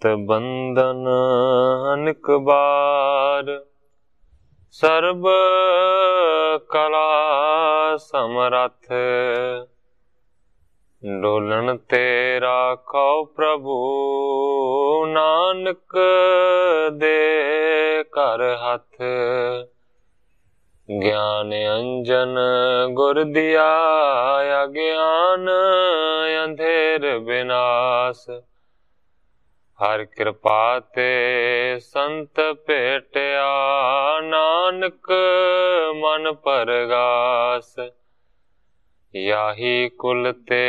संत बंदन अनेक बार, सर्ब कला समरथ। डोलन तेरा कौ प्रभु, नानक दे कर हथ। ज्ञान अंजन गुर दिया, अज्ञान अंधेर विनाश। हर कृपा ते संत भेटिया, नानक मन परगास। याही कुल ते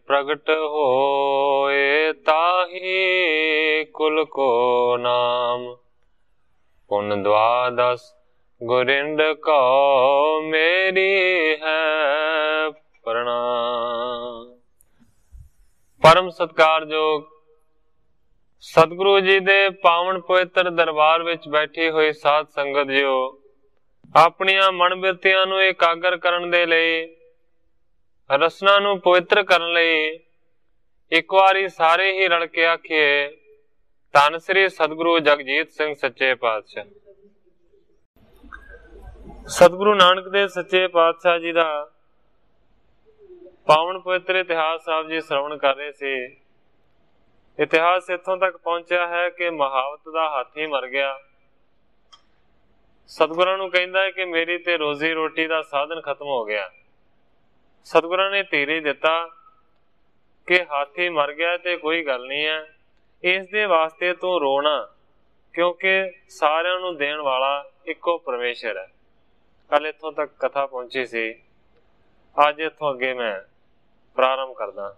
प्रगट होए, ताही कुल को नाम। पुन द्वादश गुरिंद को, मेरी है प्रणाम। परम सत्कारयोग सतगुरु जी दे पावन पवित्र दरबार विच बैठी हुई साध संगत जियो, अपनियां मन बिरतियां नूं एकागर करन दे लई, रसना नूं पवित्र करन लई एक वारी सारे ही रल के आखिए, धन श्री सतगुरु जगजीत सिंह सच्चे पातशाह। सतगुरु नानक देव सच्चे पातशाह जी दा पावन पवित्र इतिहास साहब जी श्रवण कर रहे थे। इतिहास इत्थों तक पहुंचा है कि महावत दा हाथी मर गया। सतगुरां नूं कहंदा है कि मेरी ते रोजी रोटी दा साधन खत्म हो गया। सतगुरां ने धीरे दिता कि हाथी मर गया ते कोई गल नहीं है, इस दे वास्ते तू रोना, क्योंकि सारियां नूं देण वाला इक्को परमेश्वर है। कल इत्थों तक कथा पहुंची सी, अज इत्थों अगे मैं प्रारंभ करदा।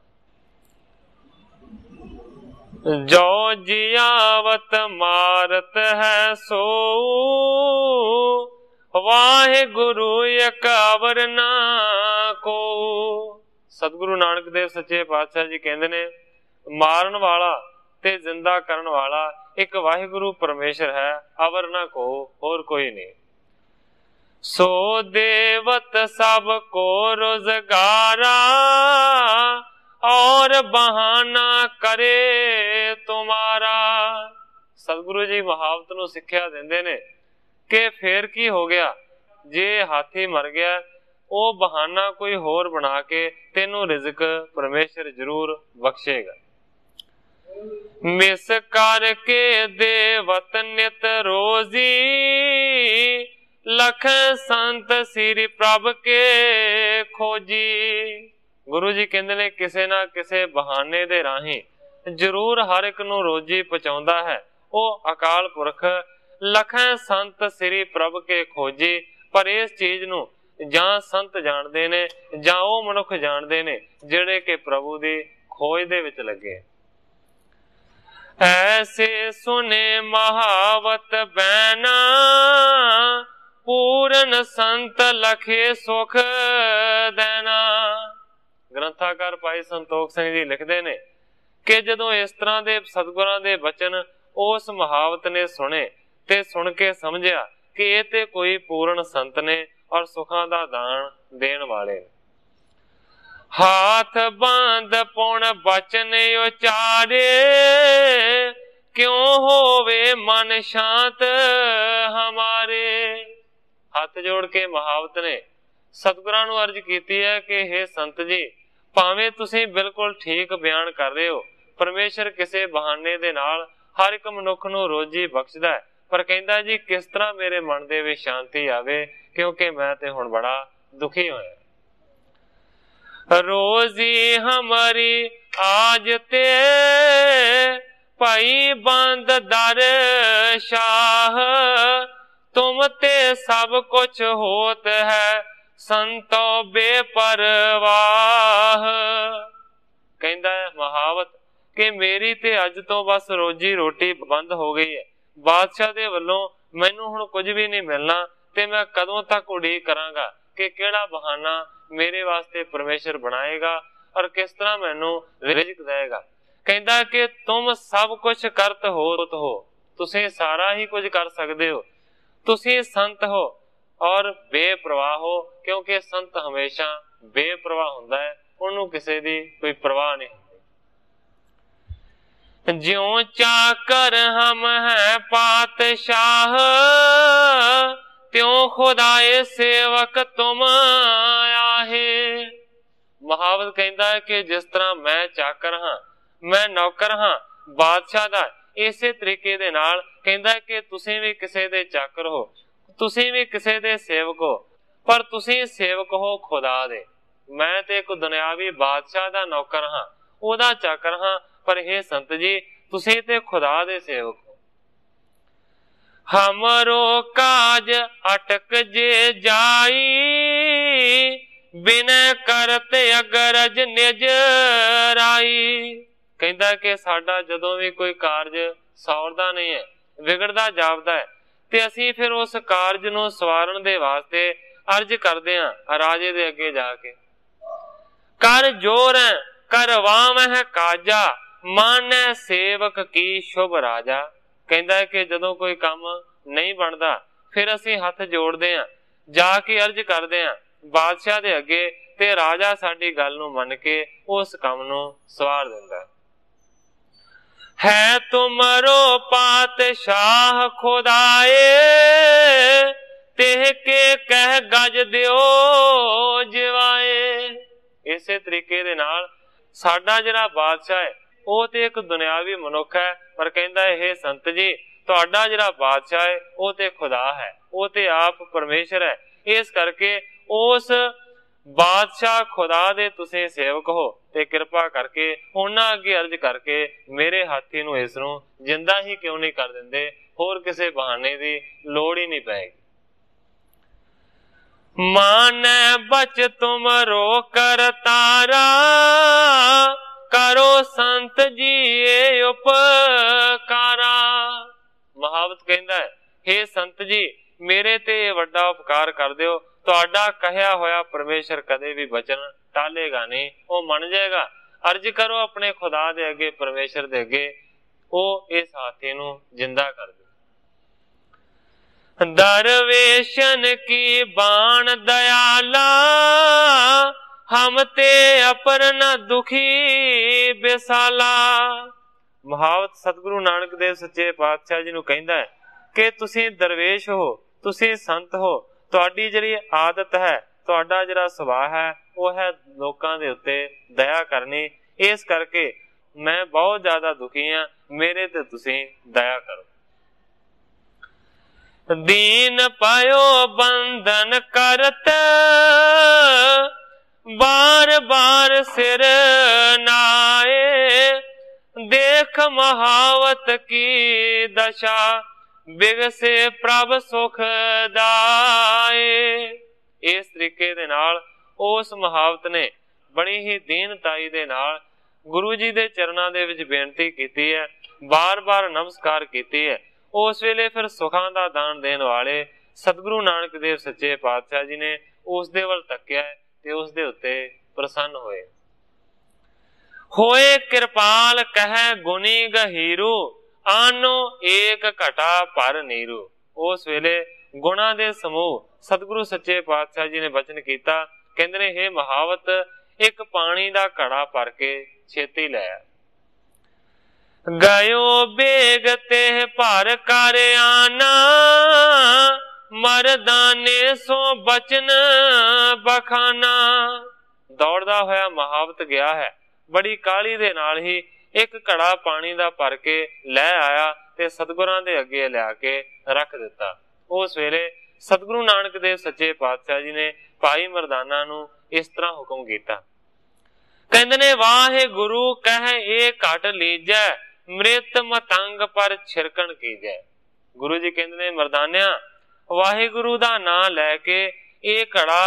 जो जियावत मारत है सो, वाहे गुरु एक अवर ना को। सतगुरु नानक देव सच्चे पातशाह जी कहंदे ने, मारन वाला ते जिंदा करन वाला एक वाहिगुरु परमेश्वर है, अवर ना को, और कोई नहीं। सो देवत सब को रोजगारा, और बहाना करे तुम्हारा। सतगुरु जी महावत नूं सिक्ख्या देंदे ने कि फिर की हो गया जे हाथी मर गया, वो बहाना कोई होर बना के तेनू रिजक परमेश्वर जरूर बख्शेगा। मिस करके देवत नित रोजी, लख संत श्री प्रभ के खोजी। गुरु जी कहंदे ने किसे ना किसे बहाने दे राही जरूर हर एक नूं रोजी पहुंचाउंदा है ओ अकाल पुरख। लखां संत श्री प्रभ के खोजी, पर इस चीज नूं जां संत जाणदे ने जां ओ मनुख जाणदे ने जिहड़े कि प्रभु दी खोज दे विच लगे। ऐसे सुने महावत बैना, पूरन संत लखे सुख देना। ग्रंथाकार भाई संतोख सिंह जी लिखते ने कि जदों इस तरह के सतगुरां दे बचन उस महावत ने सुने ते सुन के समझिया कि ये ते कोई पूर्ण संत ने और सुखां दा दान देण वाले। हाथ बांध पुण बचन उचारे, क्यों होवे मन शांत हमारे। हाथ जोड़ के महावत ने सतगुरां नूं अर्ज कीती है कि हे संत जी, भावें तुसीं बिल्कुल ठीक बयान कर रहे हो, परमेश्वर किसी बहाने दे नाल हर एक मनुख नूं रोजी बख्शदा है, पर कहंदा जी किस तरह मेरे मन दे विच शांति आवे, क्योंकि मैं ते हुण बड़ा दुखी होया। रोजी हमारी आज ते भाई बंद दर शाह, तुम ते सब कुछ होत है संतो बेपरवाह। कहंदा है महावत कि मेरी ते अज तो बस रोजी रोटी बंद हो गई है, बादशाह दे वल्लों मैनू हुण कुछ भी नहीं मिलना, ते मैं कदों तक उड़ीक करांगा कि केड़ा बहाना मेरे वास्ते परमेश्वर बनाएगा और किस तरह मैनू रिज़्क देगा। कहंदा कि तुम सब कुछ करत हो, तुसीं सारा ही कुछ कर सकते हो, तुसीं संत हो और बेप्रवाह हो, क्योंकि संत हमेशा बेप्रवाह हुंदा है, उन्होंने किसी दी कोई परवाह नहीं होती। ज्यों चाकर हम हैं पातशाह, त्यों खुदाए सेवक तुम आहे। महावत कहता है कि जिस तरह मैं चाकर हाँ, मैं नौकर हाँ बादशाह दा, इसे तरीके दे नाल कहता है कि तुसीं भी किसी दे चाकर हो, तुसीं भी किसी दे सेवक हो, पर तुसीं सेवक हो खुदा दे। मैं ते एक दुनियावी बादशाह दा नौकर हाँ, ओदा चाकर हाँ, पर हे संत जी तुसीं ते खुदा दे सेवक हो। हमरो काज अटक जे जाई, बिन करते अगरज निज राई। कहता कि साडा जदों भी कोई कारज सौरदा नहीं है, विगड़दा जापदा है, ते असीं फिर उस कारज नूं सवारण दे वास्ते अर्ज करदे हां राजे दे अगे जाके। कर जोर करवाम है काजा, मानै सेवक की शुभ राजा। कहता है कि जदों कोई काम नहीं बनता फिर असीं हथ जोड़दे हां, जाके अर्ज करदे हां बादशाह दे अगे, ते राजा साडी गल नूं मन के उस काम नूं सवार दिंदा है। तुमरो पातशाह खुदाए, तेह के कह गज दिओ जिवाए। इसे तरीके दे नाल साडा जिहड़ा बादशाह है ਉਹ ਤੇ एक दुनियावी मनुख है, पर कहता है हे संत जी तुहाडा जिहड़ा बादशाह है ਉਹ ਤੇ खुदा है, ਉਹ ਤੇ आप परमेश्वर है। इस करके उस बादशाह खुदा दे तुसीं सेवक हो, ते किरपा करके उन्हां अगे अर्ज करके मेरे हाथी नूं इस नूं जिंदा ही क्यों नहीं कर दिंदे, होर किसी बहाने दी लोड़ ही नहीं पैगी। मानै बच तुम रो करतारा, करो संत जी ए उपकारा। महावत कहता है हे संत जी मेरे ते वड्डा उपकार कर दिओ, तुहाडा कहिया होया परमेश्वर कदे भी वचन टालेगा नहीं, वो मन जाएगा। अर्ज करो अपने खुदा दे अगे, परमेश्वर दे अगे, वो इस हाथी नूं जिंदा कर दे। दरवेशन की बाण दयाला, हम ते अपर न दुखी बेसाला। महावत सतगुरु नानक देव सच्चे पातशाह जी नूं कहंदा है कि तुसीं दरवेश हो, तुसीं संत हो, तुहाडी जिहड़ी आदत है, तुहाडा जिहड़ा सुभाव है वो है लोकां दे उत्ते दया करनी। इस करके मैं बहुत ज्यादा दुखी हाँ, मेरे ते तुसीं दया करो। दीन पायो बंधन करत, बार बार सिर नाए। देख महावत की दशा, बिगसे प्रभ सुख दाए। इस तरीके दे नाल उस महावत ने बड़ी ही दीनताई दे नाल गुरु जी दे चरणां दे विच बेनती कीती है, बार बार नमस्कार कीती है। उस वेले फिर सुखां दा दान देण वाले सतगुरु नानक देव सच्चे पातशाह जी ने उस दे वल तक्या ते उस दे उत्ते प्रसन्न होए। होए कृपाल कह गुनी गहीरू, आनो एक घटा पर नीरू। उस वेले गुणा दे समूह सतगुरु सच्चे पातशाह जी ने वचन कीता, कहंदे ने हे महावत एक पानी दा घड़ा भर के छेती लै आ। गयो बेग ते भर कर आना, मरदाने सो बचन बखाना। दौड़दा होया महावत गया है, बड़ी काली दे नाल ही एक घड़ा पानी दा भर के लै आया ते सतगुरां दे अगे लिया के रख दिता। उस वेले सतगुरु नानक देव सच्चे पातशाह जी ने भाई मरदाना नूं इस तरह हुक्म कीता, कहंदे ने वाहे गुरु कह ए घट लीजै, मृत मतंग पर छिरकण कीजै। गुरु जी कहंदे ने मरदानिया वाहिगुरु दा नां लैके ये घड़ा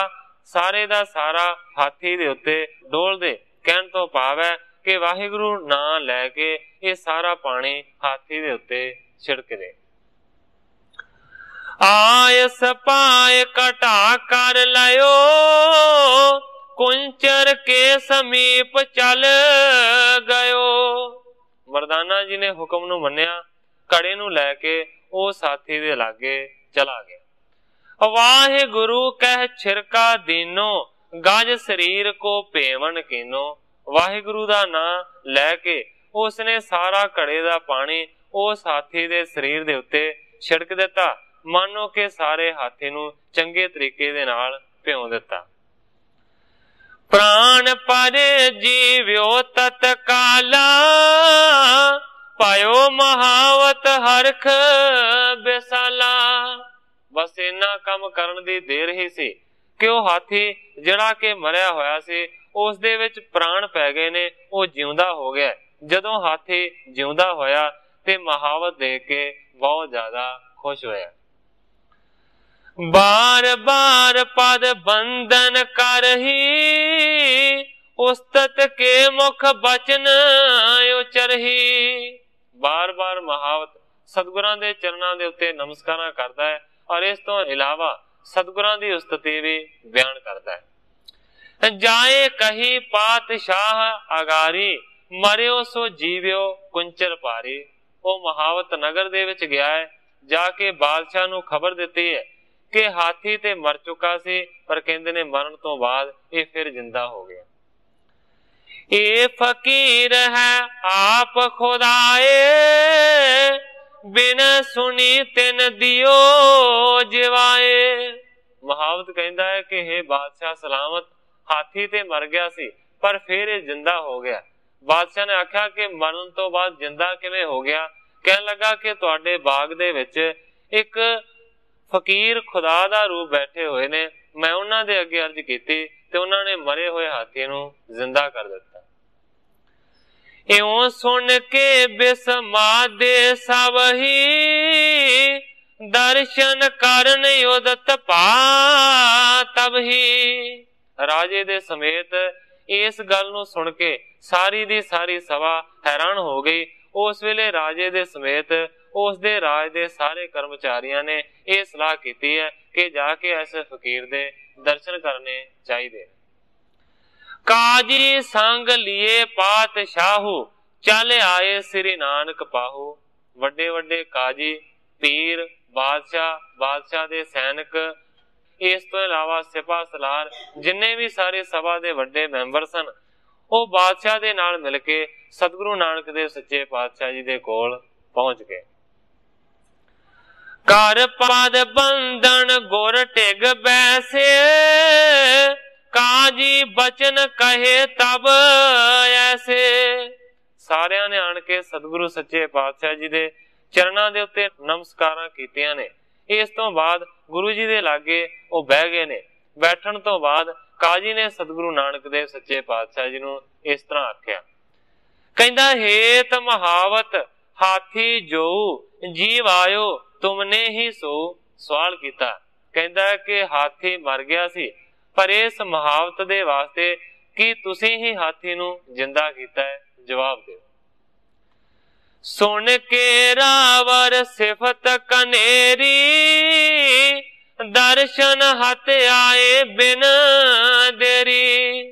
सारे दा सारा हाथी दे उत्ते डोल दे। कहण तो भाव है कि वाहिगुरु नां लैके ये सारा पानी हाथी दे उत्ते छिड़क दे। आय सपाय कटा कर लयो, कुंचर के समीप चल गयो। मरदाना जी ने हुक्म नूं मन्निया, घड़े नूं लैके ओ साथी दे लागे चला गया। वाहे गुरु कह छिरका दीनो, गज शरीर को पेवन कीनो। वाहिगुरु दा नां लैके उसने सारा घड़े दा पानी उस हाथी दे शरीर दे उत्ते छिड़क दिता, मानो कि सारे हाथी नूं चंगे तरीके दे नाल भिओ दिता। प्राण पर जीव्यो तत्काला, पायो महावत हरख बेसाला। बस इन्ना काम करन दी देर ही सी कि वो हाथी जिहड़ा कि मरिया होया सी उस दे विच प्राण पै गए ने, वो जिउंदा हो गया। जदों हाथी जिउंदा होया ते महावत देख के बहुत ज्यादा खुश होया। बार बार पद बंधन करही, उस्तत के मुख बचन उचरही। बार बार महावत सतगुरां दे चरणां दे उत्ते नमस्कारां करदा है और इस तो इलावा सतगुरां दी उस्तति भी बयान करदा है। जाए कही पातशाह अगारी, मरियो सो जीव्यो कुंचर पारी। वो महावत नगर दे विच गया है, जाके बादशाह नूं खबर दिती है कि हाथी ते मर चुका सी, पर कहंदे ने मरण तो बाद ये फिर जिंदा हो गया। ये फकीर है आप खुदाए, बिन सुनी तिन दियो जिवाए। महावत कहंदा है कि हे बादशाह सलामत, हाथी ते मर गया सी पर फिर ये जिंदा हो गया। बादशाह ने आख्या कि मरण तो बाद जिंदा किवें हो गया? कहन लगा कि तुहाडे बाग दे विच एक फकीर खुदा दा रूप बैठे हुए ने, मैं उन्हां दे अगे अर्ज कीती ते उन्हां ने मरे हुए हाथी नूं जिंदा कर दिता। इउं सुन के बिस्मादे सबही, दर्शन करन उदत पा तबही। राजे दे समेत इस गल नूं सुन के सारी दी सारी सभा हैरान हो गई। उस वेले राजे दे समेत उस दे राज दे सारे कर्मचारियों ने यह सलाह की है कि जाके ऐसे फकीर दे दर्शन करने चाहिए। काजी संग लिए पातशाहू, चल आए श्री नानक पाहू। वड्डे वड्डे काजी, पीर, बादशाह दे सैनिक, इस तो इलावा सिपा सलार, जिन्ने भी सारे सभा दे वड्डे मैंबर सन, वो बादशाह दे नाल मिल के सतगुरु नानक देव सच्चे पातशाह जी दे कोल पहुंच गए। कर पद बंधन गुर टिग बैसे, काजी बचन कहे तब ऐसे। सारियां ने आन के सतगुरु सच्चे पातशाह जी दे चरणां दे उत्ते नमस्कारां कीतियां ने। इस तो बाद गुरु जी दे लागे वो बह गए ने। बैठन तो बाद काजी ने सतगुरु नानक देव सच्चे पातशाह जी नूं इस तरह आख्या, कहंदा हेत महावत हाथी जो जीव आयो तुमने ही सो। सवाल किया, कहंदा कि हाथी मर गया सी, पर इस महावत दे वास्ते कि तुसी ही हाथी नूं जिंदा कीता है? जवाब दो। सुन के रावर सिफत कनेरी, दर्शन हथ आए बिन देरी।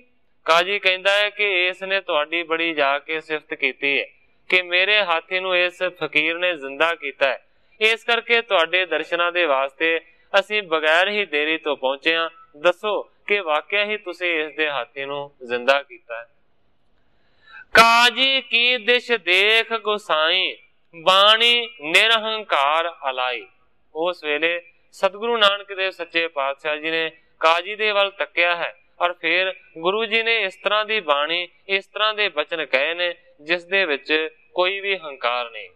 काजी कहंदा है कि इसने तुहाडी बड़ी जाके सिफत कीती है कि मेरे हाथी नूं इस फकीर ने जिंदा कीता है, इस करके तुहाडे दर्शनां दे वास्ते असीं बगैर ही देरी तो पहुंचे हां। दसो कि वाकया ही तुसीं इस दे हाथी नूं जिंदा कीता है? काजी की दिश देख गुसाई, बाणी निरहंकार अलाई। उस वेले सतगुरु नानक देव सच्चे पातशाह जी ने काजी दे वल तक्या है और फिर गुरु जी ने इस तरह दी बाणी, इस तरह दे बचन कहे ने जिस दे विच कोई भी हंकार नहीं।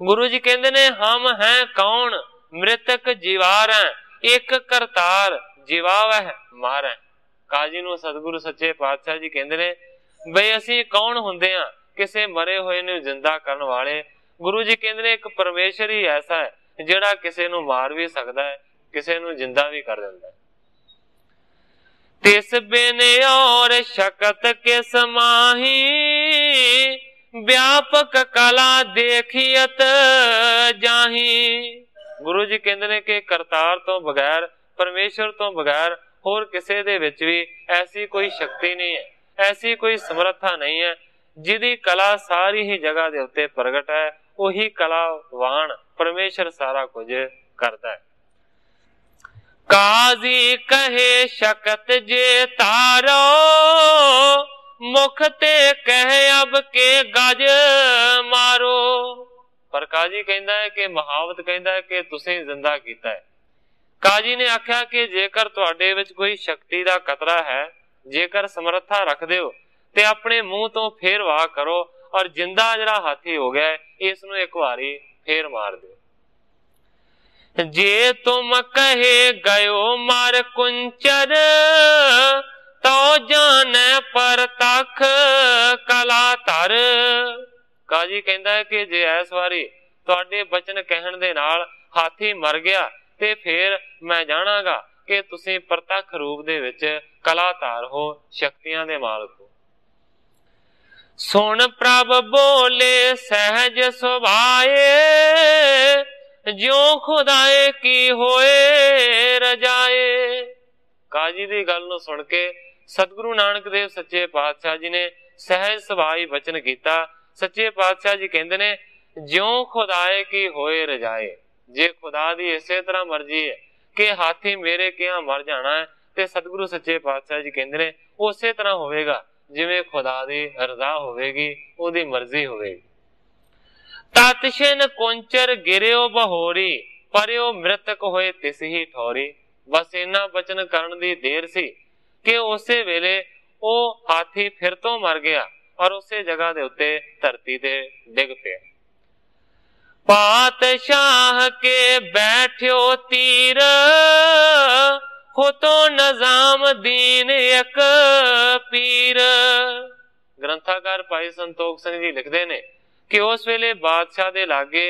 गुरु जी कहंदे ने हम हैं कौन, मृतक जीवार हैं, एक करतार जीवावह मार है। काजी नूं सतगुरु सच्चे पातशाह जी कहंदे ने बई असीं कौन हुंदे हां, किसे मरे हुए नूं जिंदा करन वाले। गुरु जी कहंदे ने एक परमेश्वर ही ऐसा है जिहड़ा किसे नूं मार भी सकदा है, किसे नूं जिंदा भी कर दिंदा है। तिस बिन और शकत के समाही, व्यापक कला देखियत जाही। गुरु जी कहंदे ने कि करतार तो बगैर, परमेश्वर तो बगैर होर किसे दे विच भी ऐसी कोई शक्ति नहीं है, ऐसी कोई समर्था नहीं है जिहदी कला सारी ही जगह दे उत्ते प्रगट है। वही कलावान परमेश्वर सारा कुछ करता है। काजी कहे शकत जे तारो, मुख ते कह अब के गज मारो। पर काजी कहता है कि महावत कहता है कि तुसीं जिंदा कीता है। काजी ने आख्या कि जेकर तुहाडे विच कोई शक्ति दा कतरा है, जेकर समर्था रखदे हो ते अपने मुंह तो फेर वाह करो और जिंदा जरा हाथी हो गया इसनू एक बारी फेर मार दो। जे तुम कहे गयो मार कुंचर तो जाने पर तख कला तर। काजी कहता है कि जे इस बारी तुहाडे बचन कहण दे नाल हाथी मर गया ते फिर मैं जानागा कि तुसीं प्रतख रूप दे विच कलाधार हो, शक्तियां दे मालक हो। सुन प्रभ बोले सहज सुभाए ज्यों खुदाए की होए रजाए। काजी दी गल नूं सुन के सतगुरु नानक देव सच्चे पातशाह जी ने सहज सुभाई वचन कीता। सच्चे पातशाह जी कहंदे ने ज्यों खुदाए की होए रजाए। जे खुदा दी इसे तरह मर्जी है कि हाथी मेरे क्या मर जाना है ते सतगुरु सच्चे पातशाह जी कहंदे ने उसे तरह होवेगा जिवें खुदा दी रजा होवेगी, ओदी मर्जी होवेगी। ततशिन कुंचर गिरियो बहोरी परियो मृतक होए तिस ही ठौरी। बस इन्ना बचन करन दी देर सी कि उसे वेले ओ हाथी फिर तो मर गया और उसे जगह दे उत्ते धरती ते डिग पिया। पातशाह के बैठ्यो तीर हो तो नजाम दीन एक पीर। ग्रंथाकार भाई संतोख सिंह जी लिखते ने कि उस वेले बादशाह दे लागे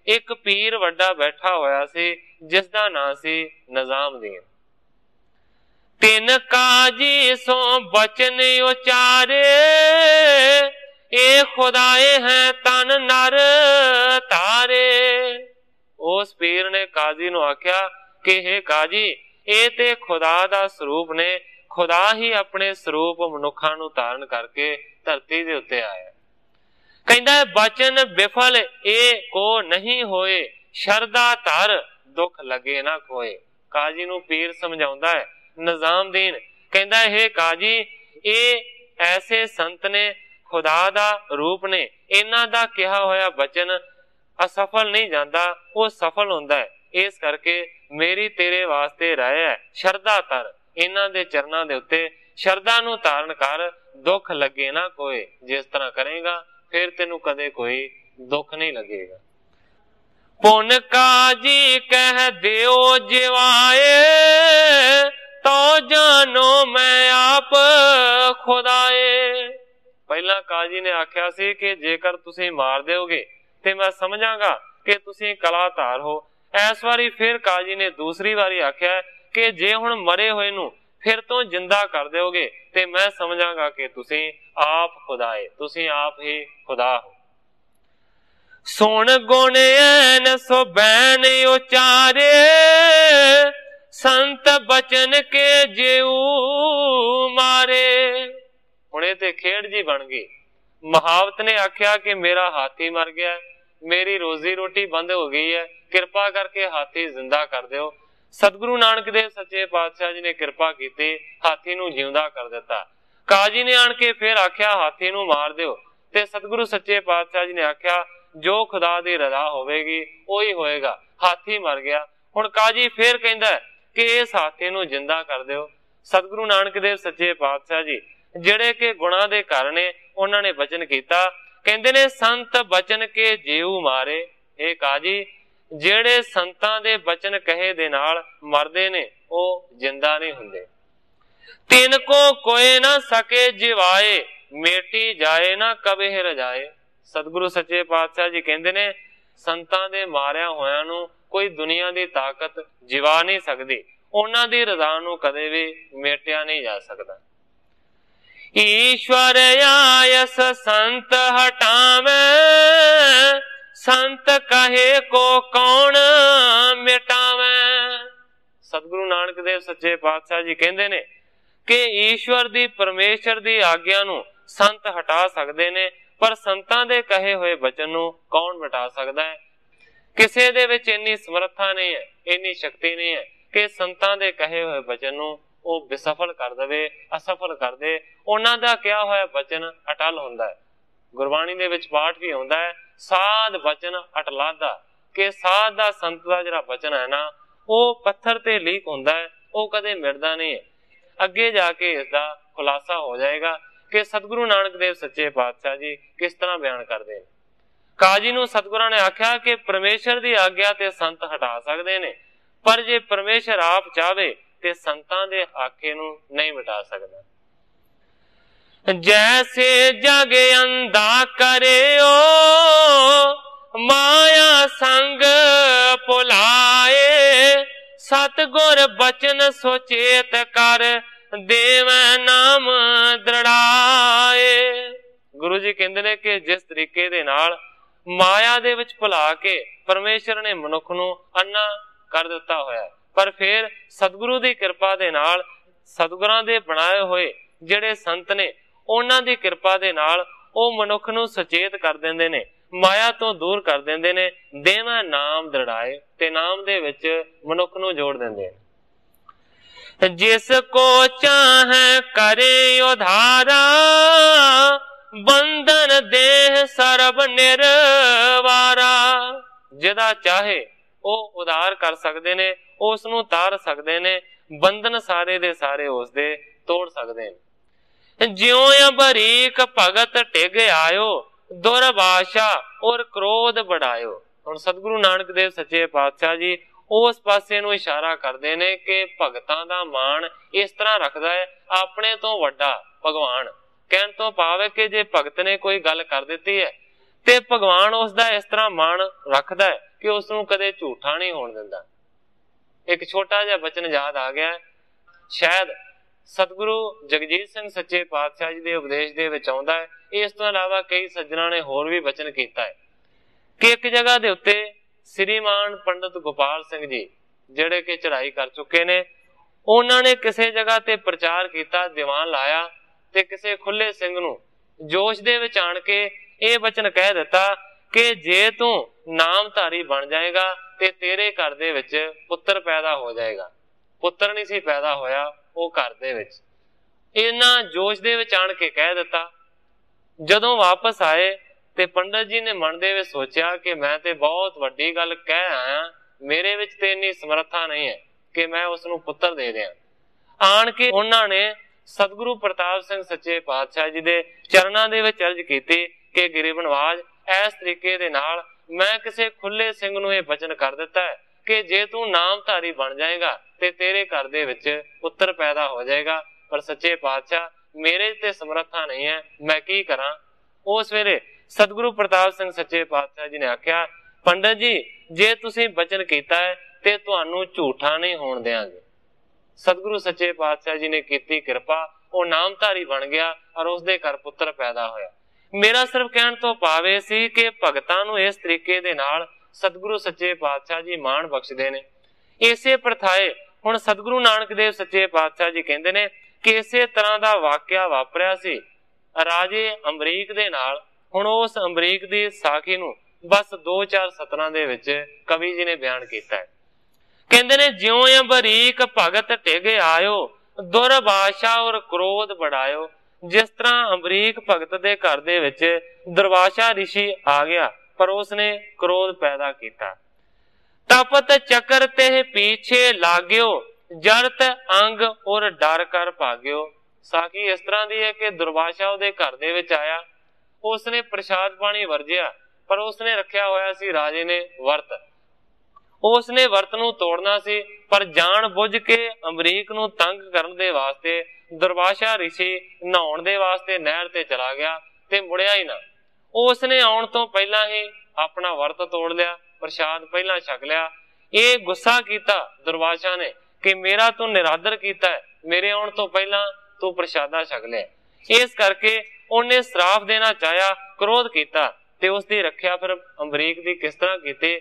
एक पीर वड्डा बैठा होया सी जिसदा नां सी निजामदीन। तिन काजी सो बचन उचारे ए खुदाए हैं तन नर तारे। उस पीर ने काजी नूं आख्या कि हे काजी ए ते खुदा दा स्वरूप ने, खुदा ही अपने स्वरूप मनुखा नूं धारण करके धरती दे उत्ते आया। कहंदा है बचन विफल ए को नहीं होए शरदा धर दुख लगे ना कोए। काजी नूं पीर समझाउंदा है निजामदीन कहंदा है हे काजी ए ऐसे संत ने, खुदा दा रूप ने, इन्हां दा कहा होया बचन असफल नहीं जाता, वो सफल हुंदा है। इस करके मेरी तेरे वास्ते राय है शरदा तर, इन्हां दे चरनां दे उत्ते शरदा नूं धारण कर, दुख लगे ना कोई। जिस तरह करेगा फिर तेनू कदे कोई दुख नहीं लगेगा। पुन काजी कह दियो जिवाए तो जानो मैं आप खुदाए। पहला काजी ने आख्या सी कि जेकर तुसी मार दोगे ते मैं समझांगा कि तुसी कलाधार हो। इस बारी फिर काजी ने दूसरी बारी आख्या कि जे हुण मरे होए नूं फिर तो जिंदा कर दोगे ते मैं समझांगा कि तुसी आप खुदाए, तुसी आप ही खुदा हो। सुन गुण ऐन सो बैन उचारे संत बचन के जेऊ मारे। हुणे ते खेड़ जी बन गई। महावत ने आख्या कि मेरा हाथी मर गया, मेरी रोजी रोटी बंद हो गई है, कृपा करके हाथी जिंदा कर दो। सतगुरु नानक देव सच्चे पातशाह जी ने कृपा की, हाथी नूं जिंदा कर दिता। काजी ने आन के फिर आख्या हाथी नूं मार दो ते सतगुरु सच्चे पातशाह जी ने आख्या जो खुदा दी रजा होवेगी ओही होएगा। हाथी मर गया। हुण काजी फिर कहंदा है कि इस हाथी नूं जिंदा कर दो। सतगुरु नानक देव सच्चे पातशाह जी जिहड़े के गुणां दे कारण ने उन्हां ने वचन कीता, कहंदे ने संत बचन के जीव मारे। हे काजी ਜਿਹੜੇ ਸੰਤਾਂ ਦੇ ਬਚਨ ਕਹੇ ਦੇ ਨਾਲ ਮਰਦੇ ਨੇ ਉਹ ਜਿੰਦਾ ਨਹੀਂ ਹੁੰਦੇ। ਤਿੰਨ ਕੋ ਕੋਏ ਨਾ ਸਕੇ ਜਿਵਾਏ ਮੇਟੀ ਜਾਏ ਨਾ ਕਬੇ ਰਜਾਏ। ਸਤਿਗੁਰੂ ਸੱਚੇ ਪਾਤਸ਼ਾਹ ਜੀ ਕਹਿੰਦੇ ਨੇ ਸੰਤਾਂ ਦੇ ਮਾਰਿਆ ਹੋਇਆਂ ਨੂੰ ਕੋਈ ਦੁਨੀਆ ਦੀ ਤਾਕਤ ਜਿਵਾ ਨਹੀਂ ਸਕਦੀ, ਉਹਨਾਂ ਦੀ ਰਜ਼ਾ ਨੂੰ ਕਦੇ ਵੀ ਮੇਟਿਆ ਨਹੀਂ ਜਾ ਸਕਦਾ। ਈਸ਼ਵਰ ਆਇਸ ਸੰਤ ਹਟਾਵੇ संत कहे को कौन मिटावे। सतगुरु नानक देव सच्चे पातशाह जी कहंदे ने कि ईश्वर दी परमेश्वर दी आग्या नूं संत हटा सकदे ने, पर संतां दे कहे होए वचन नूं कौन मिटा सकदा है। किसे दे विच इन्नी समर्था नहीं है, इन्नी शक्ति नहीं है कि संतां दे कहे होए वचन नूं ਉਹ ਬੇਸਫਲ ਕਰ ਦੇਵੇ, ਅਸਫਲ ਕਰ ਦੇ। ਉਹਨਾਂ ਦਾ ਕਿਹਾ ਹੋਇਆ ਬਚਨ ਅਟਲ ਹੁੰਦਾ ਹੈ। ਗੁਰਬਾਣੀ ਦੇ ਵਿੱਚ ਪਾਠ ਵੀ ਹੁੰਦਾ ਹੈ, ਸਾਧ ਬਚਨ ਅਟਲਾਦਾ, ਕਿ ਸਾਧ ਦਾ ਸੰਤ ਦਾ ਜਿਹੜਾ ਬਚਨ ਹੈ ਨਾ ਉਹ ਪੱਥਰ ਤੇ ਲੀਕ ਹੁੰਦਾ ਹੈ, ਉਹ ਕਦੇ ਮਿਟਦਾ ਨਹੀਂ ਹੈ। ਅੱਗੇ ਜਾ ਕੇ ਇਸ ਦਾ ਖੁਲਾਸਾ ਹੋ ਜਾਏਗਾ ਕਿ ਸਤਿਗੁਰੂ ਨਾਨਕ ਦੇਵ ਸੱਚੇ ਪਾਤਸ਼ਾਹ ਜੀ ਕਿਸ ਤਰ੍ਹਾਂ ਬਿਆਨ ਕਰਦੇ ਨੇ। ਕਾਜੀ ਨੂੰ ਸਤਿਗੁਰਾਂ ਨੇ ਆਖਿਆ ਕਿ ਪਰਮੇਸ਼ਰ ਦੀ ਆਗਿਆ ਤੇ ਸੰਤ ਹਟਾ ਸਕਦੇ ਨੇ, ਪਰ ਜੇ ਪਰਮੇਸ਼ਰ ਆਪ ਚਾਹੇ ਤੇ ਸੰਤਾਂ ਦੇ ਆਖੇ ਨੂੰ ਨਹੀਂ ਮਿਟਾ ਸਕਦਾ। ਜੈਸੇ ਜਗ ਅੰਧਾ ਕਰਿਓ ਮਾਇਆ ਸੰਗ ਭੁਲਾਏ, ਸਤਿਗੁਰ ਬਚਨ ਸੁਚੇਤ ਕਰ ਦੇਵੈ ਨਾਮ ਦ੍ਰਿੜਾਏ। ਗੁਰੂ ਜੀ ਕਹਿੰਦੇ ਨੇ ਕਿ ਜਿਸ ਤਰੀਕੇ ਦੇ ਨਾਲ ਮਾਇਆ ਦੇ ਵਿੱਚ ਭੁਲਾ ਕੇ ਪਰਮੇਸ਼ਰ ਨੇ ਮਨੁੱਖ ਨੂੰ ਅੰਨਾ ਕਰ ਦਿੱਤਾ ਹੋਇਆ, ਪਰ ਫਿਰ ਸਤਿਗੁਰੂ ਦੀ ਕਿਰਪਾ ਦੇ ਨਾਲ, ਸਤਿਗੁਰਾਂ ਦੇ ਬਣਾਏ ਹੋਏ ਜਿਹੜੇ ਸੰਤ ਨੇ ਉਹਨਾਂ ਦੀ ਕਿਰਪਾ ਦੇ ਨਾਲ ਉਹ ਮਨੁੱਖ ਨੂੰ ਸੁਚੇਤ ਕਰ ਦਿੰਦੇ ਨੇ, ਮਾਇਆ ਤੋਂ ਦੂਰ ਕਰ ਦਿੰਦੇ ਨੇ। ਦੇਵਾਂ ਨਾਮ ਦ੍ਰਿੜਾਏ, ਤੇ ਨਾਮ ਦੇ ਵਿੱਚ ਮਨੁੱਖ ਨੂੰ ਜੋੜ ਦਿੰਦੇ ਨੇ। ਜਿਸ ਕੋ ਚਾਹੇ ਕਰੇ ਉਧਾਰਾ, ਬੰਧਨ ਦੇਹ ਸਰਬ ਨਿਰਵਾਰਾ। ਜਿਹਦਾ ਚਾਹੇ ਉਹ ਉਧਾਰ ਕਰ ਸਕਦੇ ਨੇ, ਉਸ ਨੂੰ ਤਾਰ ਸਕਦੇ ਨੇ, ਬੰਧਨ ਸਾਰੇ ਦੇ ਸਾਰੇ ਉਸ ਦੇ ਤੋੜ ਸਕਦੇ ਨੇ। ਜਿਉ ਅਬਰੀਕ ਭਗਤ ਟਿਗ ਆਇਓ, ਦੁਰਭਾਸ਼ਾ ਔਰ ਕ੍ਰੋਧ ਬੜਾਇਓ। ਹੁਣ ਸਤਿਗੁਰੂ ਨਾਨਕ ਦੇਵ ਸੱਚੇ ਪਾਤਸ਼ਾਹ ਜੀ ਉਸ ਪਾਸੇ ਨੂੰ ਇਸ਼ਾਰਾ ਕਰਦੇ ਨੇ ਕਿ ਭਗਤਾਂ ਦਾ ਮਾਣ ਇਸ ਤਰ੍ਹਾਂ ਰੱਖਦਾ ਹੈ ਆਪਣੇ ਤੋਂ ਵੱਡਾ ਭਗਵਾਨ। ਕਹਿਣ ਤੋਂ ਭਾਵ ਹੈ ਕਿ ਜੇ ਭਗਤ ਨੇ ਕੋਈ ਗੱਲ ਕਰ ਦਿੱਤੀ ਹੈ ਤੇ ਭਗਵਾਨ ਉਸ ਦਾ ਇਸ ਤਰ੍ਹਾਂ ਮਾਣ ਰੱਖਦਾ ਹੈ ਕਿ ਉਸ ਨੂੰ ਕਦੇ ਝੂਠਾ ਨਹੀਂ ਹੋਣ ਦਿੰਦਾ। ਇੱਕ ਛੋਟਾ ਜਿਹਾ ਬਚਨ ਯਾਦ ਆ ਗਿਆ, ਸ਼ਾਇਦ ਸਤਿਗੁਰੂ ਜਗਜੀਤ ਸਿੰਘ ਸੱਚੇ ਪਾਤਸ਼ਾਹ ਜੀ ਦੇ ਉਪਦੇਸ਼ ਦੇ ਵਿੱਚ ਆਉਂਦਾ ਹੈ। ਇਸ ਤੋਂ ਇਲਾਵਾ ਕਈ ਸੱਜਣਾ ਨੇ ਹੋਰ ਵੀ ਬਚਨ ਕੀਤਾ ਹੈ ਕਿ ਇੱਕ ਜਗ੍ਹਾ ਦੇ ਉੱਤੇ ਸ੍ਰੀਮਾਨ ਪੰਡਿਤ ਗੋਪਾਲ ਸਿੰਘ ਜੀ ਜਿਹੜੇ ਕਿ ਚੜ੍ਹਾਈ ਕਰ ਚੁੱਕੇ ਨੇ, ਉਹਨਾਂ ਨੇ ਕਿਸੇ ਜਗ੍ਹਾ ਤੇ ਪ੍ਰਚਾਰ ਕੀਤਾ, ਦੀਵਾਨ ਲਾਇਆ ਤੇ ਕਿਸੇ ਖੁੱਲੇ ਸਿੰਘ ਨੂੰ ਜੋਸ਼ ਦੇ ਵਿੱਚ ਆਣ ਕੇ ਇਹ ਬਚਨ ਕਹਿ ਦਿੱਤਾ ਕਿ ਜੇ ਤੂੰ ਨਾਮਧਾਰੀ ਬਣ ਜਾਏਗਾ ਤੇ ਤੇਰੇ ਘਰ ਦੇ ਵਿੱਚ ਪੁੱਤਰ ਪੈਦਾ ਹੋ ਜਾਏਗਾ। ਪੁੱਤਰ ਨਹੀਂ ਸੀ ਪੈਦਾ ਹੋਇਆ ਉਹ ਘਰ ਦੇ ਵਿੱਚ, ਇਹਨਾਂ ਜੋਸ਼ ਦੇ ਵਿੱਚ ਆਣ ਕੇ ਕਹਿ ਦਿੱਤਾ। ਜਦੋਂ ਵਾਪਸ ਆਏ ਤੇ ਪੰਡਤ ਜੀ ਨੇ ਮਨ ਦੇ ਵਿੱਚ ਸੋਚਿਆ ਕਿ ਮੈਂ ਤੇ ਬਹੁਤ ਵੱਡੀ ਗੱਲ ਕਹਿ ਆਇਆ, ਮੇਰੇ ਵਿੱਚ ਤੇ ਇੰਨੀ ਸਮਰੱਥਾ ਨਹੀਂ ਹੈ ਕਿ ਮੈਂ ਉਸ ਨੂੰ ਪੁੱਤਰ ਦੇ ਦਿਆਂ। ਆਣ ਕੇ ਉਹਨਾਂ ਨੇ ਸਤਿਗੁਰੂ ਪ੍ਰਤਾਪ ਸਿੰਘ ਸੱਚੇ ਪਾਤਸ਼ਾਹ ਜੀ ਦੇ ਚਰਨਾਂ ਦੇ ਵਿੱਚ ਅਰਜ਼ ਕੀਤੀ ਕਿ ਗਰੀਬ ਨਵਾਜ, ਇਸ ਤਰੀਕੇ ਦੇ ਨਾਲ ਮੈਂ ਕਿਸੇ ਖੁੱਲੇ ਸਿੰਘ ਨੂੰ ਇਹ ਬਚਨ ਕਰ ਦਿੱਤਾ ਹੈ ਕਿ ਜੇ ਤੂੰ ਨਾਮਧਾਰੀ ਬਣ ਜਾਏਗਾ ਤੇ ਤੇਰੇ ਘਰ ਦੇ ਵਿੱਚ ਪੁੱਤਰ ਪੈਦਾ ਹੋ ਜਾਏਗਾ, ਪਰ ਸੱਚੇ ਪਾਤਸ਼ਾਹ ਮੇਰੇ ਤੇ ਸਮਰੱਥਾ ਨਹੀਂ ਹੈ, ਮੈਂ ਕੀ ਕਰਾਂ। ਉਸ ਵੇਲੇ ਸਤਿਗੁਰੂ ਪ੍ਰਤਾਪ ਸਿੰਘ ਸੱਚੇ ਪਾਤਸ਼ਾਹ ਜੀ ਨੇ ਆਖਿਆ, ਪੰਡਤ ਜੀ ਜੇ ਤੁਸੀਂ ਬਚਨ ਕੀਤਾ ਹੈ ਤੇ ਤੁਹਾਨੂੰ ਝੂਠਾ ਨਹੀਂ ਹੋਣ ਦਿਆਂਗੇ। ਸਤਿਗੁਰੂ ਸੱਚੇ ਪਾਤਸ਼ਾਹ ਜੀ ਨੇ ਕੀਤੀ ਕਿਰਪਾ, ਉਹ ਨਾਮਧਾਰੀ ਬਣ ਗਿਆ ਔਰ ਉਸਦੇ ਘਰ ਪੁੱਤਰ ਪੈਦਾ ਹੋਇਆ। ਮੇਰਾ ਸਿਰਫ ਕਹਿਣ ਤੋਂ ਭਾਵ ਇਹ ਸੀ ਕਿ ਭਗਤਾਂ ਨੂੰ ਇਸ ਤਰੀਕੇ ਦੇ ਨਾਲ ਸਤਿਗੁਰੂ ਸੱਚੇ ਪਾਤਸ਼ਾਹ ਜੀ ਮਾਣ ਬਖਸ਼ਦੇ ਨੇ। ਇਸੇ ਪ੍ਰਥਾਏ ਹੁਣ ਸਤਿਗੁਰੂ ਨਾਨਕ ਦੇਵ ਸੱਚੇ ਪਾਤਸ਼ਾਹ ਜੀ ਕਹਿੰਦੇ ਨੇ ਕਿ ਇਸੇ ਤਰ੍ਹਾਂ ਦਾ ਵਾਕਿਆ ਵਾਪਰਿਆ ਸੀ ਰਾਜੇ ਅਮਰੀਕ ਦੇ ਨਾਲ। ਹੁਣ ਉਸ ਅਮਰੀਕ ਦੀ ਸਾਖੀ ਨੂੰ ਬਸ 2-4 ਸਤਰਾਂ ਦੇ ਵਿੱਚ ਕਵੀ ਜੀ ਨੇ ਬਿਆਨ ਕੀਤਾ ਹੈ। ਕਹਿੰਦੇ ਨੇ ਜਿਉ ਅਮਰੀਕ ਭਗਤ ਟਿਗ ਆਇਓ, ਦੁਰਭਾਸ਼ਾ ਔਰ ਕ੍ਰੋਧ ਬੜਾਇਓ। ਜਿਸ ਤਰ੍ਹਾਂ ਅਮਰੀਕ ਭਗਤ ਦੇ ਘਰ ਦੇ ਵਿੱਚ ਦੁਰਵਾਸ਼ਾ ਰਿਸ਼ੀ ਆ ਗਿਆ, ਪਰ ਉਸਨੇ ਕ੍ਰੋਧ ਪੈਦਾ ਕੀਤਾ। ਤਪਤ ਚੱਕਰ ਤੇ ਪਿੱਛੇ ਲਾਗਿਓ, ਜਰਤ ਅੰਗ ਔਰ ਡਰ ਕਰ ਭਾਗਿਓ। ਸਾਖੀ ਇਸ ਤਰ੍ਹਾਂ ਦੀ ਹੈ ਕਿ ਦੁਰਵਾਸ਼ਾ ਉਹਦੇ ਘਰ ਦੇ ਵਿੱਚ ਆਇਆ, ਉਸਨੇ ਪ੍ਰਸ਼ਾਦ ਪਾਣੀ ਵਰਜਿਆ, ਪਰ ਉਸਨੇ ਰੱਖਿਆ ਹੋਇਆ ਸੀ ਰਾਜੇ ਨੇ ਵਰਤ। ਉਸਨੇ ਵਰਤ ਨੂੰ ਤੋੜਨਾ ਸੀ, ਪਰ ਜਾਣ ਬੁੱਝ ਕੇ ਅਮਰੀਕ ਨੂੰ ਤੰਗ ਕਰਨ ਦੇ ਵਾਸਤੇ ਦੁਰਵਾਸ਼ਾ ਰਿਸ਼ੀ ਨਹਾਉਣ ਦੇ ਵਾਸਤੇ ਨਹਿਰ ਤੇ ਚਲਾ ਗਿਆ ਤੇ ਮੁੜਿਆ ਹੀ ਨਾ। ਉਸਨੇ ਆਉਣ ਤੋਂ ਪਹਿਲਾਂ ਹੀ ਆਪਣਾ ਵਰਤ ਤੋੜ ਲਿਆ, ਪ੍ਰਸ਼ਾਦ ਪਹਿਲਾਂ ਛਕ ਲਿਆ। ਇਹ ਗੁੱਸਾ ਕੀਤਾ ਦੁਰਵਾਸ਼ਾ ਨੇ ਕਿ ਮੇਰਾ ਤੂੰ ਨਿਰਾਦਰ ਕੀਤਾ ਹੈ, ਮੇਰੇ ਆਉਣ ਤੋਂ ਪਹਿਲਾਂ ਤੂੰ ਪ੍ਰਸ਼ਾਦਾ ਛਕ ਲਿਆ। ਇਸ ਕਰਕੇ ਉਹਨੇ ਸਰਾਪ ਦੇਣਾ ਚਾਹਿਆ, ਕ੍ਰੋਧ ਕੀਤਾ ਤੇ ਉਸ ਦੀ ਰੱਖਿਆ ਫਿਰ ਅਮਰੀਕ ਦੀ ਕਿਸ ਤਰ੍ਹਾਂ ਕੀਤੀ।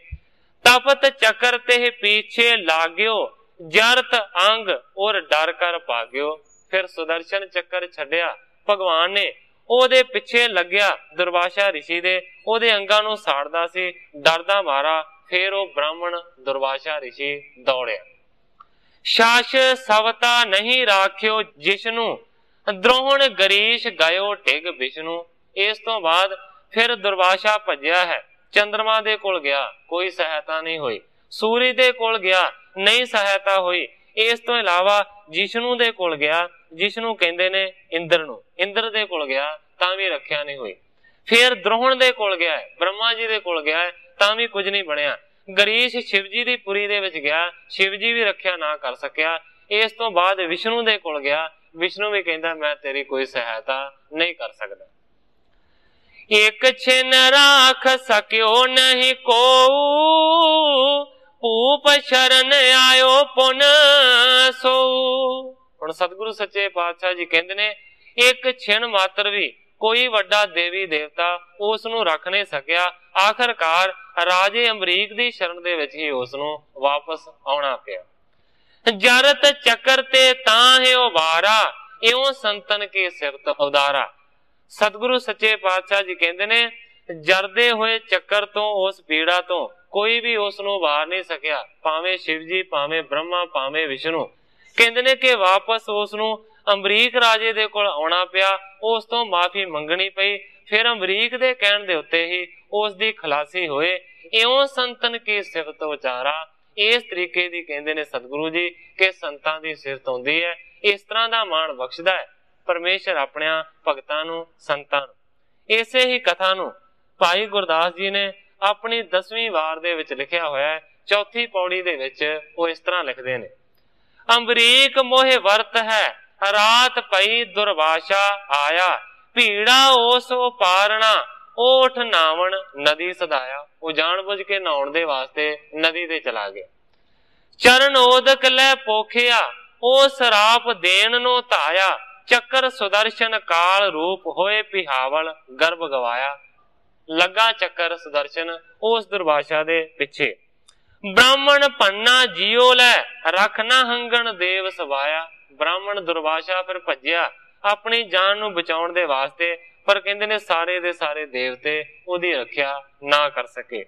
ਤਪਤ ਚੱਕਰ ਤੇ ਪਿੱਛੇ ਲਾਗਿਓ, ਜਰਤ ਅੰਗ ਔਰ ਡਰ ਕਰ ਭਾਗਿਓ। ਫਿਰ ਸੁਦਰਸ਼ਨ ਚੱਕਰ ਛੱਡਿਆ, ਭਗਵਾਨ ਨੇ ਉਹਦੇ ਪਿੱਛੇ ਲੱਗਿਆ ਦੁਰਵਾਸ਼ਾ ਰਿਸ਼ੀ ਦੇ, ਉਹਦੇ ਅੰਗਾਂ ਨੂੰ ਸਾੜਦਾ ਸੀ, ਡਰਦਾ ਮਾਰਾ। ਫਿਰ ਉਹ ਬ੍ਰਾਹਮਣ ਦੁਰਵਾਸ਼ਾ ਰਿਸ਼ੀ ਦੌੜਿਆ। शास सवता नहीं राख्यो जिसनु, द्रोहण गरीश गयो टिग विष्णु। इस तो बाद फिर दुर्वासा भज्या है, चंद्रमा दे कोल गया, कोई सहायता नहीं हुई। सूर्य दे कोल गया, नहीं सहायता हुई। इस तो इलावा जिष्णु दे कोल गया, जिष्णु कहंदे ने इंद्र नूं, इंद्र दे कोल गया तां भी रखिया नहीं हुई। फिर द्रोहण दे कोल गया है, ब्रह्मा जी दे कोल गया है, तां भी कुछ नहीं बनया। गरीश शिव जी दी पुरी दे विच गया, शिव जी भी रखिया ना कर सकिया। इस तो बाद विष्णु दे कोल गया, विष्णु भी कहंदा मैं तेरी कोई सहायता नहीं कर सकदा। एक छिन राख सक्यो नहीं को, भूप शरण आयो पुन सो। हुण सतगुरु सच्चे पातशाह जी कहंदे ने एक छिन मात्र भी कोई वड्डा देवी देवता उस नूं रख नहीं सकिया। आखिरकार राजे अमरीक दी शरण दे विच ही उस नूं वापस आउणा पिया। जरत चक्कर ते तां है उबारा, इउं संतन के सिरत उदारा। सतगुरु सच्चे पातशाह जी कहंदे ने जरदे होए चक्कर तो, उस पीड़ा तो कोई भी उस नूं बाहर नहीं सकिया, भावें शिव जी, भावें ब्रह्मा, भावें विष्णु। कहंदे ने कि वापस उस नूं अमरीक राजे दे कोल आउणा पिया, उस तो माफी मंगनी पई। फिर अमरीक दे कहण दे उत्ते ही उस दी खलासी होए। इउं संतन की सिफत उचारा। इस तरीके दी कहंदे ने सतगुरु जी कि संतां दी सिफत हुंदी है, इस तरह दा मान बख्शदा है परमेश्वर अपने भगतां नूं, संतां नूं। इसे ही कथा नूं भाई गुरदास जी ने अपनी 10वीं वार दे विच लिखिया होया है। चौथी पौड़ी दे विच वो इस तरह लिखदे ने, अमरीक मोहे वर्त है, रात पई दुर्वासा आया, भीड़ा ओस पारना, ओठ नावण नदी सदाया। वो जानबूझ के नहाउण दे वास्ते नदी ते चला गया। चरण ओदक लै पोखिया, ओ सराप देन नो धाया, चक्कर सुदर्शन काल रूप होए पिहावल गर्भ गवाया। लगा चक्कर सुदर्शन उस दुर्वासा दे पिछे। ब्राह्मण पन्ना जियो लै, रखना हंगण देव सवाया। ब्राह्मण दुर्वासा फिर भज्या अपनी जान नूं बचाउण दे वास्ते, पर कहंदे ने सारे दे सारे देवते ओदी रखिया ना कर सके।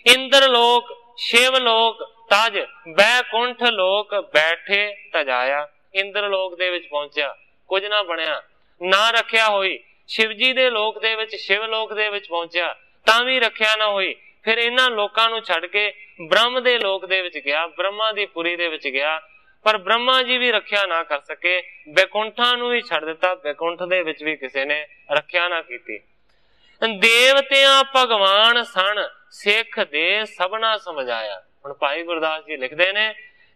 इंद्र लोक, शिव लोक तज, बैकुंठ लोक बैठे तजाया। इंद्र लोक दे विच पहुंचा, कुछ ना बनया, ना रखिया होई। शिव जी दे लोक दे विच, शिव लोक दे विच पहुंचा, तां भी रखिया ना होई। फिर इन्हां लोकां नूं छड्ड के ब्रह्म दे लोक दे विच गया, ब्रह्मा दी पुरी दे विच गया, पर ब्रह्मा जी भी रखिया ना कर सके। बैकुंठां नूं भी छड्ड दिता, बैकुंठ दे विच भी किसी ने रखिया ना कीती। देवतियां भगवान सन, सिख दे सबना समझाया। हुण भाई गुरदास जी लिखदे ने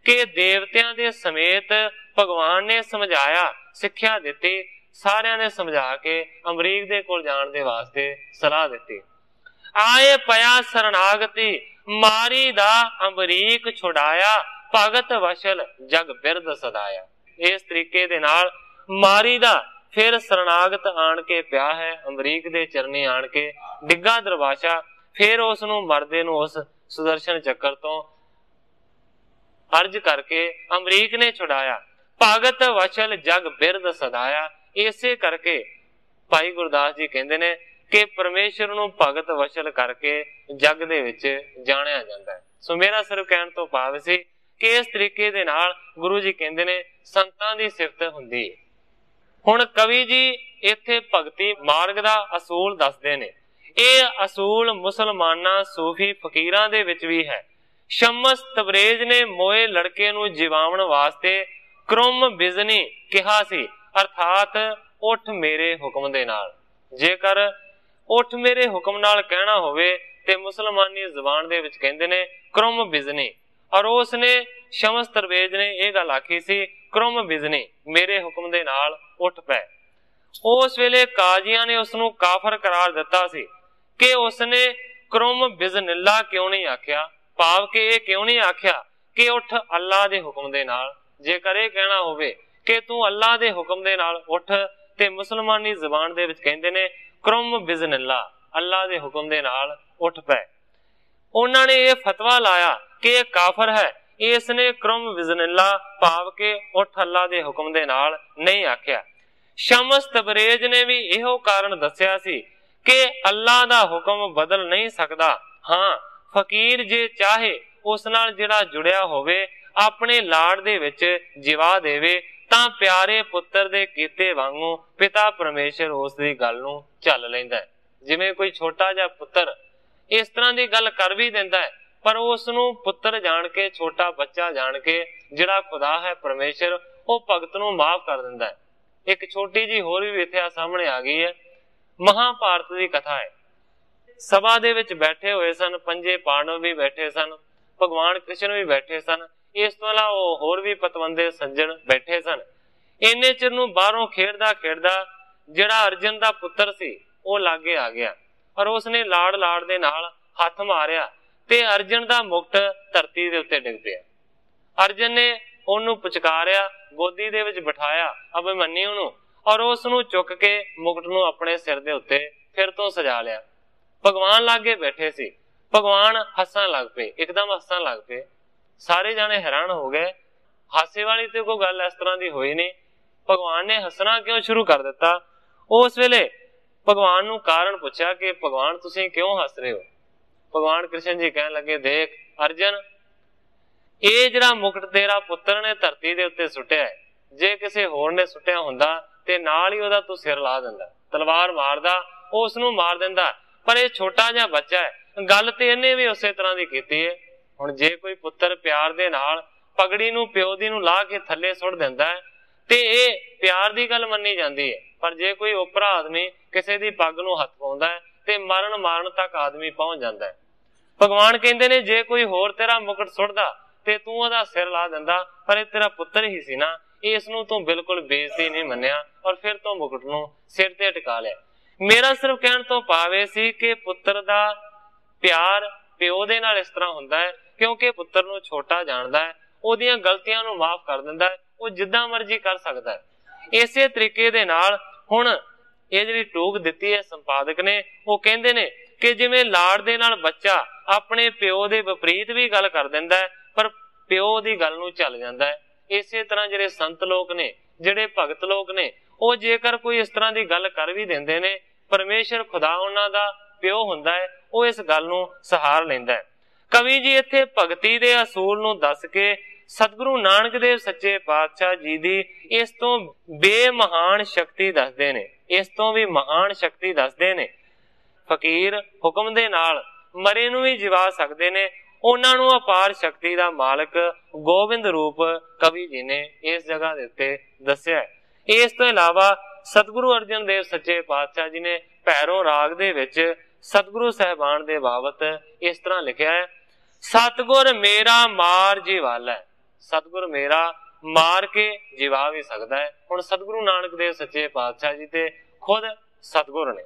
कि देवतियां दे समेत भगवान ने समझाया, सिक्ख्या दिती, सारियां ने समझा के अमरीक दे कोल जाण दे वास्ते सलाह दिती। आए पया शरणागति, मारी दा अमरीक छुड़ाया, भगत वशल जग बिरद सदाया। इस तरीके दे नाल मारी दा फिर शरणागत आण के पिया है, अमरीक दे चरनी आण के डिग्गा दुर्वासा। फिर उस नूं मरदे नूं उस सुदर्शन चक्कर तो अर्ज करके अमरीक ने छुड़ाया। भगत वशल जग बिरद सदाया। इसे करके भाई गुरदास जी कहंदे ने कि परमेश्वर नूं भगत वशल करके जग दे विच जाणिया जांदा है। सो मेरा सिर्फ कहण तो भाव सी कि इस तरीके दे नाल गुरु जी कहंदे ने संतां दी सिफत हुंदी है। हुण कवि जी इत्थे भगती मार्ग दा असूल दसदे ने। ਇਹ असूल मुसलमाना सूफी फकीरां दे विच भी है। शमस तबरेज ने मोए लड़के नूं जिवाउण वास्ते क्रुम बिजनी कहा सी, अर्थात उठ मेरे हुक्म दे नाल। जेकर उठ मेरे हुक्म नाल कहना होवे ते मुसलमानी ज़बान दे विच कहंदे ने क्रुम बिजनी, और उसने शमस तबरेज ने यह गल आखी सी क्रुम बिजनी, मेरे हुक्म दे नाल उठ पै। उस वेले काजियां ने उसनूं काफर करार दिता सी कि उसने क्रुम बिजनिल्ला क्यों नहीं आख्या, भाव के ये क्यों नहीं आख्या कि उठ अल्लाह दे हुक्म दे नाल। जेकर ये कहना होवे कि तू अल्लाह दे हुक्म दे नाल उठ, ते मुसलमानी ज़बान दे विच कहंदे ने क्रुम बिजनिल्ला, अल्लाह दे हुक्म दे नाल उठ पै। उन्होंने ये फतवा लाया कि ये काफर है, इसने क्रुम बिजनिल्ला भाव के उठ अल्लाह दे हुक्म दे नाल नहीं आख्या। शमस तबरेज ने भी इहो कारण दस्या सी कि अल्लाह दा हुक्म बदल नहीं सकदा। हाँ, फकीर जे चाहे उस नाल जिहड़ा जुड़िया होवे ਆਪਣੇ ਲਾੜ ਦੇ ਵਿੱਚ ਜਿਵਾ ਦੇਵੇ ਤਾਂ ਪਿਆਰੇ ਪੁੱਤਰ ਦੇ ਕੀਤੇ ਵਾਂਗੂ ਪਿਤਾ ਪਰਮੇਸ਼ਰ ਉਸ ਦੀ ਗੱਲ ਨੂੰ ਝੱਲ ਲੈਂਦਾ ਹੈ। ਜਿਵੇਂ ਕੋਈ ਛੋਟਾ ਜਿਹਾ ਪੁੱਤਰ ਇਸ ਤਰ੍ਹਾਂ ਦੀ ਗੱਲ ਕਰ ਵੀ ਦਿੰਦਾ ਹੈ, ਪਰ ਉਸ ਨੂੰ ਪੁੱਤਰ ਜਾਣ ਕੇ, ਛੋਟਾ ਬੱਚਾ ਜਾਣ ਕੇ ਜਿਹੜਾ ਖੁਦਾ ਹੈ ਪਰਮੇਸ਼ਰ, ਉਹ ਭਗਤ ਨੂੰ ਮਾਫ ਕਰ ਦਿੰਦਾ ਹੈ। ਇੱਕ ਛੋਟੀ ਜੀ ਹੋਰ ਵੀ ਮਿਥਿਆ ਸਾਹਮਣੇ ਆ ਗਈ ਹੈ। ਮਹਾਭਾਰਤ ਦੀ ਕਥਾ ਹੈ। ਸਭਾ ਦੇ ਵਿੱਚ ਬੈਠੇ ਹੋਏ ਸਨ, ਪੰਜੇ ਪਾਂਡਵ ਵੀ ਬੈਠੇ ਸਨ, ਭਗਵਾਨ ਕ੍ਰਿਸ਼ਨ ਵੀ ਬੈਠੇ ਸਨ, ਇਸ ਤੋਂ ਇਲਾਵਾ ਹੋਰ ਵੀ ਪਤਵੰਦੇ ਸੱਜਣ ਬੈਠੇ ਸਨ। ਇੰਨੇ ਚਿਰ ਨੂੰ ਬਾਹਰੋਂ ਖੇਡਦਾ ਖੇਡਦਾ ਜਿਹੜਾ ਅਰਜਨ ਦਾ ਪੁੱਤਰ ਸੀ ਉਹ ਲਾਗੇ ਆ ਗਿਆ, ਔਰ ਉਸਨੇ ਲਾੜ ਦੇ ਨਾਲ ਹੱਥ ਮਾਰਿਆ ਤੇ ਅਰਜਨ ਦਾ ਮੁਕਟ ਧਰਤੀ ਦੇ ਉੱਤੇ ਡਿੱਗ ਪਿਆ। ਅਰਜਨ ਨੇ ਉਹਨੂੰ ਪੁਚਕਾਰਿਆ, ਗੋਦੀ ਦੇ ਵਿੱਚ ਬਿਠਾਇਆ ਅਭਿਮਨਿਊ ਨੂੰ, ਔਰ ਉਸ ਨੂੰ ਚੁੱਕ ਕੇ ਮੁਕਟ ਨੂੰ ਆਪਣੇ ਸਿਰ ਦੇ ਉੱਤੇ ਫਿਰ ਤੋਂ ਸਜਾ ਲਿਆ। ਭਗਵਾਨ ਲਾਗੇ ਬੈਠੇ ਸੀ, ਭਗਵਾਨ ਹੱਸਣ ਲੱਗ ਪਏ, ਇੱਕਦਮ ਹੱਸਣ ਲੱਗ ਪਏ। ਸਾਰੇ ਜਾਣੇ ਹੈਰਾਨ ਹੋ ਗਏ, ਹਾਸੇ ਵਾਲੀ ਤੇ ਕੋਈ ਗੱਲ ਇਸ ਤਰ੍ਹਾਂ ਦੀ ਹੋਈ ਨਹੀਂ, ਭਗਵਾਨ ਨੇ ਹੱਸਣਾ ਕਿਉਂ ਸ਼ੁਰੂ ਕਰ ਦਿੱਤਾ। ਉਸ ਵੇਲੇ ਭਗਵਾਨ ਨੂੰ ਕਾਰਨ ਪੁੱਛਿਆ ਕਿ ਭਗਵਾਨ ਤੁਸੀਂ ਕਿਉਂ ਹੱਸ ਰਹੇ ਹੋ। ਭਗਵਾਨ ਕ੍ਰਿਸ਼ਨ ਜੀ ਕਹਿਣ ਲੱਗੇ, ਦੇਖ ਅਰਜਨ, ਇਹ ਜਿਹੜਾ ਮੁਕਟ ਤੇਰਾ ਪੁੱਤਰ ਨੇ ਧਰਤੀ ਦੇ ਉੱਤੇ ਸੁੱਟਿਆ ਹੈ, ਜੇ ਕਿਸੇ ਹੋਰ ਨੇ ਸੁੱਟਿਆ ਹੁੰਦਾ ਤੇ ਨਾਲ ਹੀ ਉਹਦਾ ਤੂੰ ਸਿਰ ਲਾ ਦਿੰਦਾ, ਤਲਵਾਰ ਮਾਰਦਾ, ਉਸ ਨੂੰ ਮਾਰ ਦਿੰਦਾ, ਪਰ ਇਹ ਛੋਟਾ ਜਿਹਾ ਬੱਚਾ ਹੈ, ਗੱਲ ਤੇ ਇਹਨੇ ਵੀ ਉਸੇ ਤਰ੍ਹਾਂ ਦੀ ਕੀਤੀ ਹੈ। ਹੁਣ ਜੇ ਕੋਈ ਪੁੱਤਰ ਪਿਆਰ ਦੇ ਨਾਲ ਪਗੜੀ ਨੂੰ ਪਿਓ ਦੀ ਨੂੰ ਲਾ ਕੇ ਥੱਲੇ ਸੁੱਟ ਦਿੰਦਾ ਹੈ ਤੇ ਇਹ ਪਿਆਰ ਦੀ ਗੱਲ ਮੰਨੀ ਜਾਂਦੀ ਹੈ, ਪਰ ਜੇ ਕੋਈ ਓਪਰਾ ਆਦਮੀ ਕਿਸੇ ਦੀ ਪੱਗ ਨੂੰ ਹੱਥ ਪਾਉਂਦਾ ਹੈ ਤੇ ਮਾਰਨ ਤੱਕ ਆਦਮੀ ਪਹੁੰਚ ਜਾਂਦਾ ਹੈ। ਭਗਵਾਨ ਕਹਿੰਦੇ ਨੇ ਜੇ ਕੋਈ ਹੋਰ ਤੇਰਾ ਮੁਕਟ ਸੁੱਟਦਾ ਤੇ ਤੂੰ ਉਹਦਾ ਸਿਰ ਲਾ ਦਿੰਦਾ, ਪਰ ਇਹ ਤੇਰਾ ਪੁੱਤਰ ਹੀ ਸੀ ਨਾ, ਇਸ ਨੂੰ ਤੂੰ ਬਿਲਕੁਲ ਬੇਇੱਜ਼ਤੀ ਨਹੀਂ ਮੰਨਿਆ ਔਰ ਫਿਰ ਤੋਂ ਮੁਕਟ ਨੂੰ ਸਿਰ ਤੇ ਟਿਕਾ ਲਿਆ। ਮੇਰਾ ਸਿਰਫ ਕਹਿਣ ਤੋਂ ਭਾਵ ਇਹ ਸੀ ਕਿ ਪੁੱਤਰ ਦਾ ਪਿਆਰ ਪਿਓ ਦੇ ਨਾਲ ਇਸ ਤਰ੍ਹਾਂ ਹੁੰਦਾ ਹੈ ਕਿਉਂਕਿ ਪੁੱਤਰ ਨੂੰ ਛੋਟਾ ਜਾਣਦਾ ਹੈ, ਉਹਦੀਆਂ ਗਲਤੀਆਂ ਨੂੰ ਮਾਫ ਕਰ ਦਿੰਦਾ ਹੈ, ਉਹ ਜਿੱਦਾਂ ਮਰਜ਼ੀ ਕਰ ਸਕਦਾ ਹੈ। ਇਸੇ ਤਰੀਕੇ ਦੇ ਨਾਲ ਹੁਣ ਇਹ ਜਿਹੜੀ ਟੂਕ ਦਿੱਤੀ ਹੈ ਸੰਪਾਦਕ ਨੇ, ਉਹ ਕਹਿੰਦੇ ਨੇ ਕਿ ਜਿਵੇਂ ਲਾੜ ਦੇ ਨਾਲ ਬੱਚਾ ਆਪਣੇ ਪਿਓ ਦੇ ਵਿਪਰੀਤ ਵੀ ਗੱਲ ਕਰ ਦਿੰਦਾ ਹੈ ਪਰ ਪਿਓ ਦੀ ਗੱਲ ਨੂੰ ਝੱਲ ਜਾਂਦਾ ਹੈ, ਇਸੇ ਤਰ੍ਹਾਂ ਜਿਹੜੇ ਸੰਤ ਲੋਕ ਨੇ, ਜਿਹੜੇ ਭਗਤ ਲੋਕ ਨੇ, ਉਹ ਜੇਕਰ ਕੋਈ ਇਸ ਤਰ੍ਹਾਂ ਦੀ ਗੱਲ ਕਰ ਵੀ ਦਿੰਦੇ ਨੇ, ਪਰਮੇਸ਼ਰ ਖੁਦਾ ਉਹਨਾਂ ਦਾ ਪਿਓ ਹੁੰਦਾ ਹੈ, ਉਹ ਇਸ ਗੱਲ ਨੂੰ ਸਹਾਰ ਲੈਂਦਾ ਹੈ। ਕਵੀ ਜੀ ਇੱਥੇ ਭਗਤੀ ਦੇ ਅਸੂਲ ਨੂੰ ਦੱਸ ਕੇ ਸਤਿਗੁਰੂ ਨਾਨਕ ਦੇਵ ਸੱਚੇ ਪਾਤਸ਼ਾਹ ਜੀ ਦੀ ਇਸ ਤੋਂ ਬੇਮਹਾਨ ਸ਼ਕਤੀ ਦੱਸਦੇ ਨੇ, ਇਸ ਤੋਂ ਵੀ ਮਹਾਨ ਸ਼ਕਤੀ ਦੱਸਦੇ ਨੇ। ਫਕੀਰ ਹੁਕਮ ਦੇ ਨਾਲ ਮਰੇ ਨੂੰ ਵੀ ਜਿਵਾ ਸਕਦੇ ਨੇ, ਉਹਨਾਂ ਨੂੰ ਅਪਾਰ ਸ਼ਕਤੀ ਦਾ ਮਾਲਕ ਗੋਬਿੰਦ ਰੂਪ ਕਵੀ ਜੀ ਨੇ ਇਸ ਜਗ੍ਹਾ ਦੇ ਉੱਤੇ ਦੱਸਿਆ। ਇਸ ਤੋਂ ਇਲਾਵਾ ਸਤਿਗੁਰੂ ਅਰਜਨ ਦੇਵ ਸੱਚੇ ਪਾਤਸ਼ਾਹ ਜੀ ਨੇ ਭੈਰੋਂ ਰਾਗ ਦੇ ਵਿੱਚ ਸਤਿਗੁਰੂ ਸਾਹਿਬਾਨ ਦੇ ਬਾਬਤ ਇਸ ਤਰ੍ਹਾਂ ਲਿਖਿਆ ਹੈ, ਸਤਿਗੁਰ ਮੇਰਾ ਮਾਰ ਜਿਵਾਲਾ, ਸਤਿਗੁਰ ਮੇਰਾ ਮਾਰ ਕੇ ਜਿਵਾ ਵੀ ਸਕਦਾ ਹੈ। ਹੁਣ ਸਤਿਗੁਰੂ ਨਾਨਕ ਦੇਵ ਸੱਚੇ ਪਾਤਸ਼ਾਹ ਜੀ ਤੇ ਖੁਦ ਸਤਿਗੁਰ ਨੇ।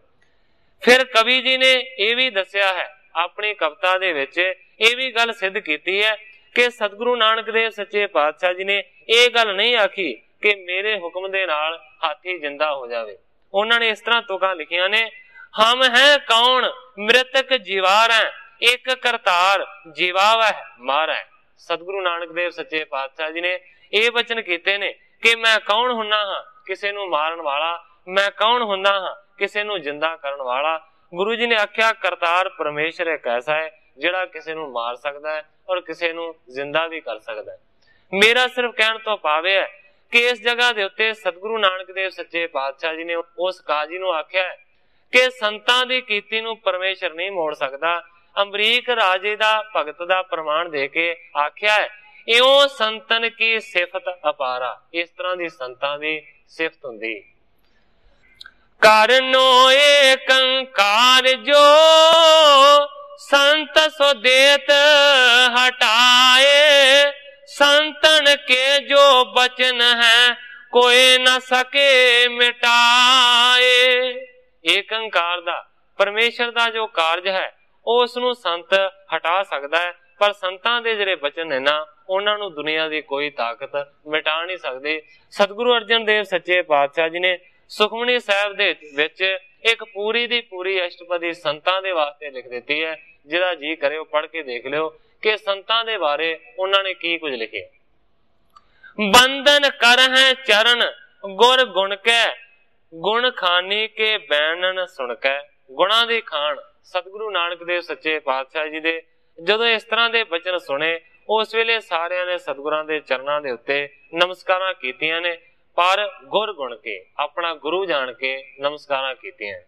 ਫਿਰ ਕਵੀ ਜੀ ਨੇ ਇਹ ਵੀ ਦੱਸਿਆ ਹੈ ਆਪਣੀ ਕਵਿਤਾ ਦੇ ਵਿੱਚ, ਇਹ ਵੀ ਗੱਲ ਸਿੱਧ ਕੀਤੀ ਹੈ ਕਿ ਸਤਿਗੁਰੂ ਨਾਨਕ ਦੇਵ ਸੱਚੇ ਪਾਤਸ਼ਾਹ ਜੀ ਨੇ ਇਹ ਗੱਲ ਨਹੀਂ ਆਖੀ ਕਿ ਮੇਰੇ ਹੁਕਮ ਦੇ ਨਾਲ ਹਾਥੀ ਜਿੰਦਾ ਹੋ ਜਾਵੇ। ਉਹਨਾਂ ਨੇ ਇਸ ਤਰ੍ਹਾਂ ਤੁਕਾਂ ਲਿਖੀਆਂ ਨੇ, ਹਮ ਹੈ ਕੌਣ ਮ੍ਰਿਤਕ ਜਿਵਾਰੈ, ਇੱਕ ਕਰਤਾਰ ਜਿਵਾਵੈ ਮਾਰੈ। ਸਤਿਗੁਰੂ ਨਾਨਕ ਦੇਵ ਸੱਚੇ ਪਾਤਸ਼ਾਹ ਜੀ ਨੇ ਇਹ ਵਚਨ ਕੀਤੇ ਨੇ ਕਿ ਮੈਂ ਕੌਣ ਹੁੰਨਾ ਹਾਂ, ਕਿਸੇ ਨੂੰ ਮਾਰਨ ਵਾਲਾ, ਮੈਂ ਕੌਣ ਹੁੰਦਾ ਹਾਂ, ਕਿਸੇ ਨੂੰ ਜਿੰਦਾ ਕਰਨ ਵਾਲਾ। ਗੁਰੂ ਜੀ ਨੇ ਆਖਿਆ ਕਰਤਾਰ ਪਰਮੇਸ਼ਰ ਇੱਕ ਐਸਾ ਹੈ ਜਿਹੜਾ ਕਿਸੇ ਨੂੰ ਮਾਰ ਸਕਦਾ ਹੈ ਔਰ ਕਿਸੇ ਨੂੰ ਜਿੰਦਾ ਵੀ ਕਰ ਸਕਦਾ ਹੈ। ਮੇਰਾ ਸਿਰਫ ਕਹਿਣ ਤੋਂ ਭਾਵ ਹੈ ਕਿ ਇਸ ਜਗ੍ਹਾ ਦੇ ਉੱਤੇ ਸਤਿਗੁਰੂ ਨਾਨਕ ਦੇਵ ਸੱਚੇ ਪਾਤਸ਼ਾਹ ਜੀ ਨੇ ਉਸ ਕਾਜੀ ਨੂੰ ਆਖਿਆ ਹੈ ਕਿ ਸੰਤਾਂ ਦੀ ਕੀਤੀ ਨੂੰ ਪਰਮੇਸ਼ਰ ਨਹੀਂ ਮੋੜ ਸਕਦਾ। ਅਮਰੀਕ ਰਾਜੇ ਦਾ ਭਗਤ ਦਾ ਪ੍ਰਮਾਣ ਦੇ ਕੇ ਆਖਿਆ ਹੈ, ਇਉਂ ਸੰਤਨ ਕੀ ਸਿਫਤ ਅਪਾਰਾ, ਇਸ ਤਰ੍ਹਾਂ ਦੀ ਸੰਤਾਂ ਦੀ ਸਿਫਤ ਹੁੰਦੀ। ਕਰਨੋ ਏਕੰਕਾਰ ਜੋ संत सो देत हटाए, संतन के जो बचन है कोई न सके मिटाए। एक अंकार दा परमेश्वर दा जो कारज है उस नूं संत हटा सकदा है, पर संतां दे जिहड़े बचन है ना उन्हां नूं दुनिया दी कोई ताकत मिटा नहीं सकदी। सतगुरु अर्जन देव सच्चे पातशाह जी ने सुखमनी साहिब दे विच एक पूरी दी पूरी अष्टपदी संतां दे वास्ते लिख दित्ती है, जिहदा जी करे पढ़ के देख लियो कि संतां दे बारे उन्हां ने की कुछ लिखे। बंधन कर है चरण गुर गुण कै, गुण खानी के बैनन सुन कै। गुणा दी खान सतगुरु नानक देव सच्चे पातशाह जी दे जदों इस तरह दे बचन सुने उस वेले सारिਆਂ ने सतगुरां दे चरनां दे उत्ते नमस्कारां कीतियां ने, पर गुर गुण के अपना गुरु जान के नमस्कारां कीतियां।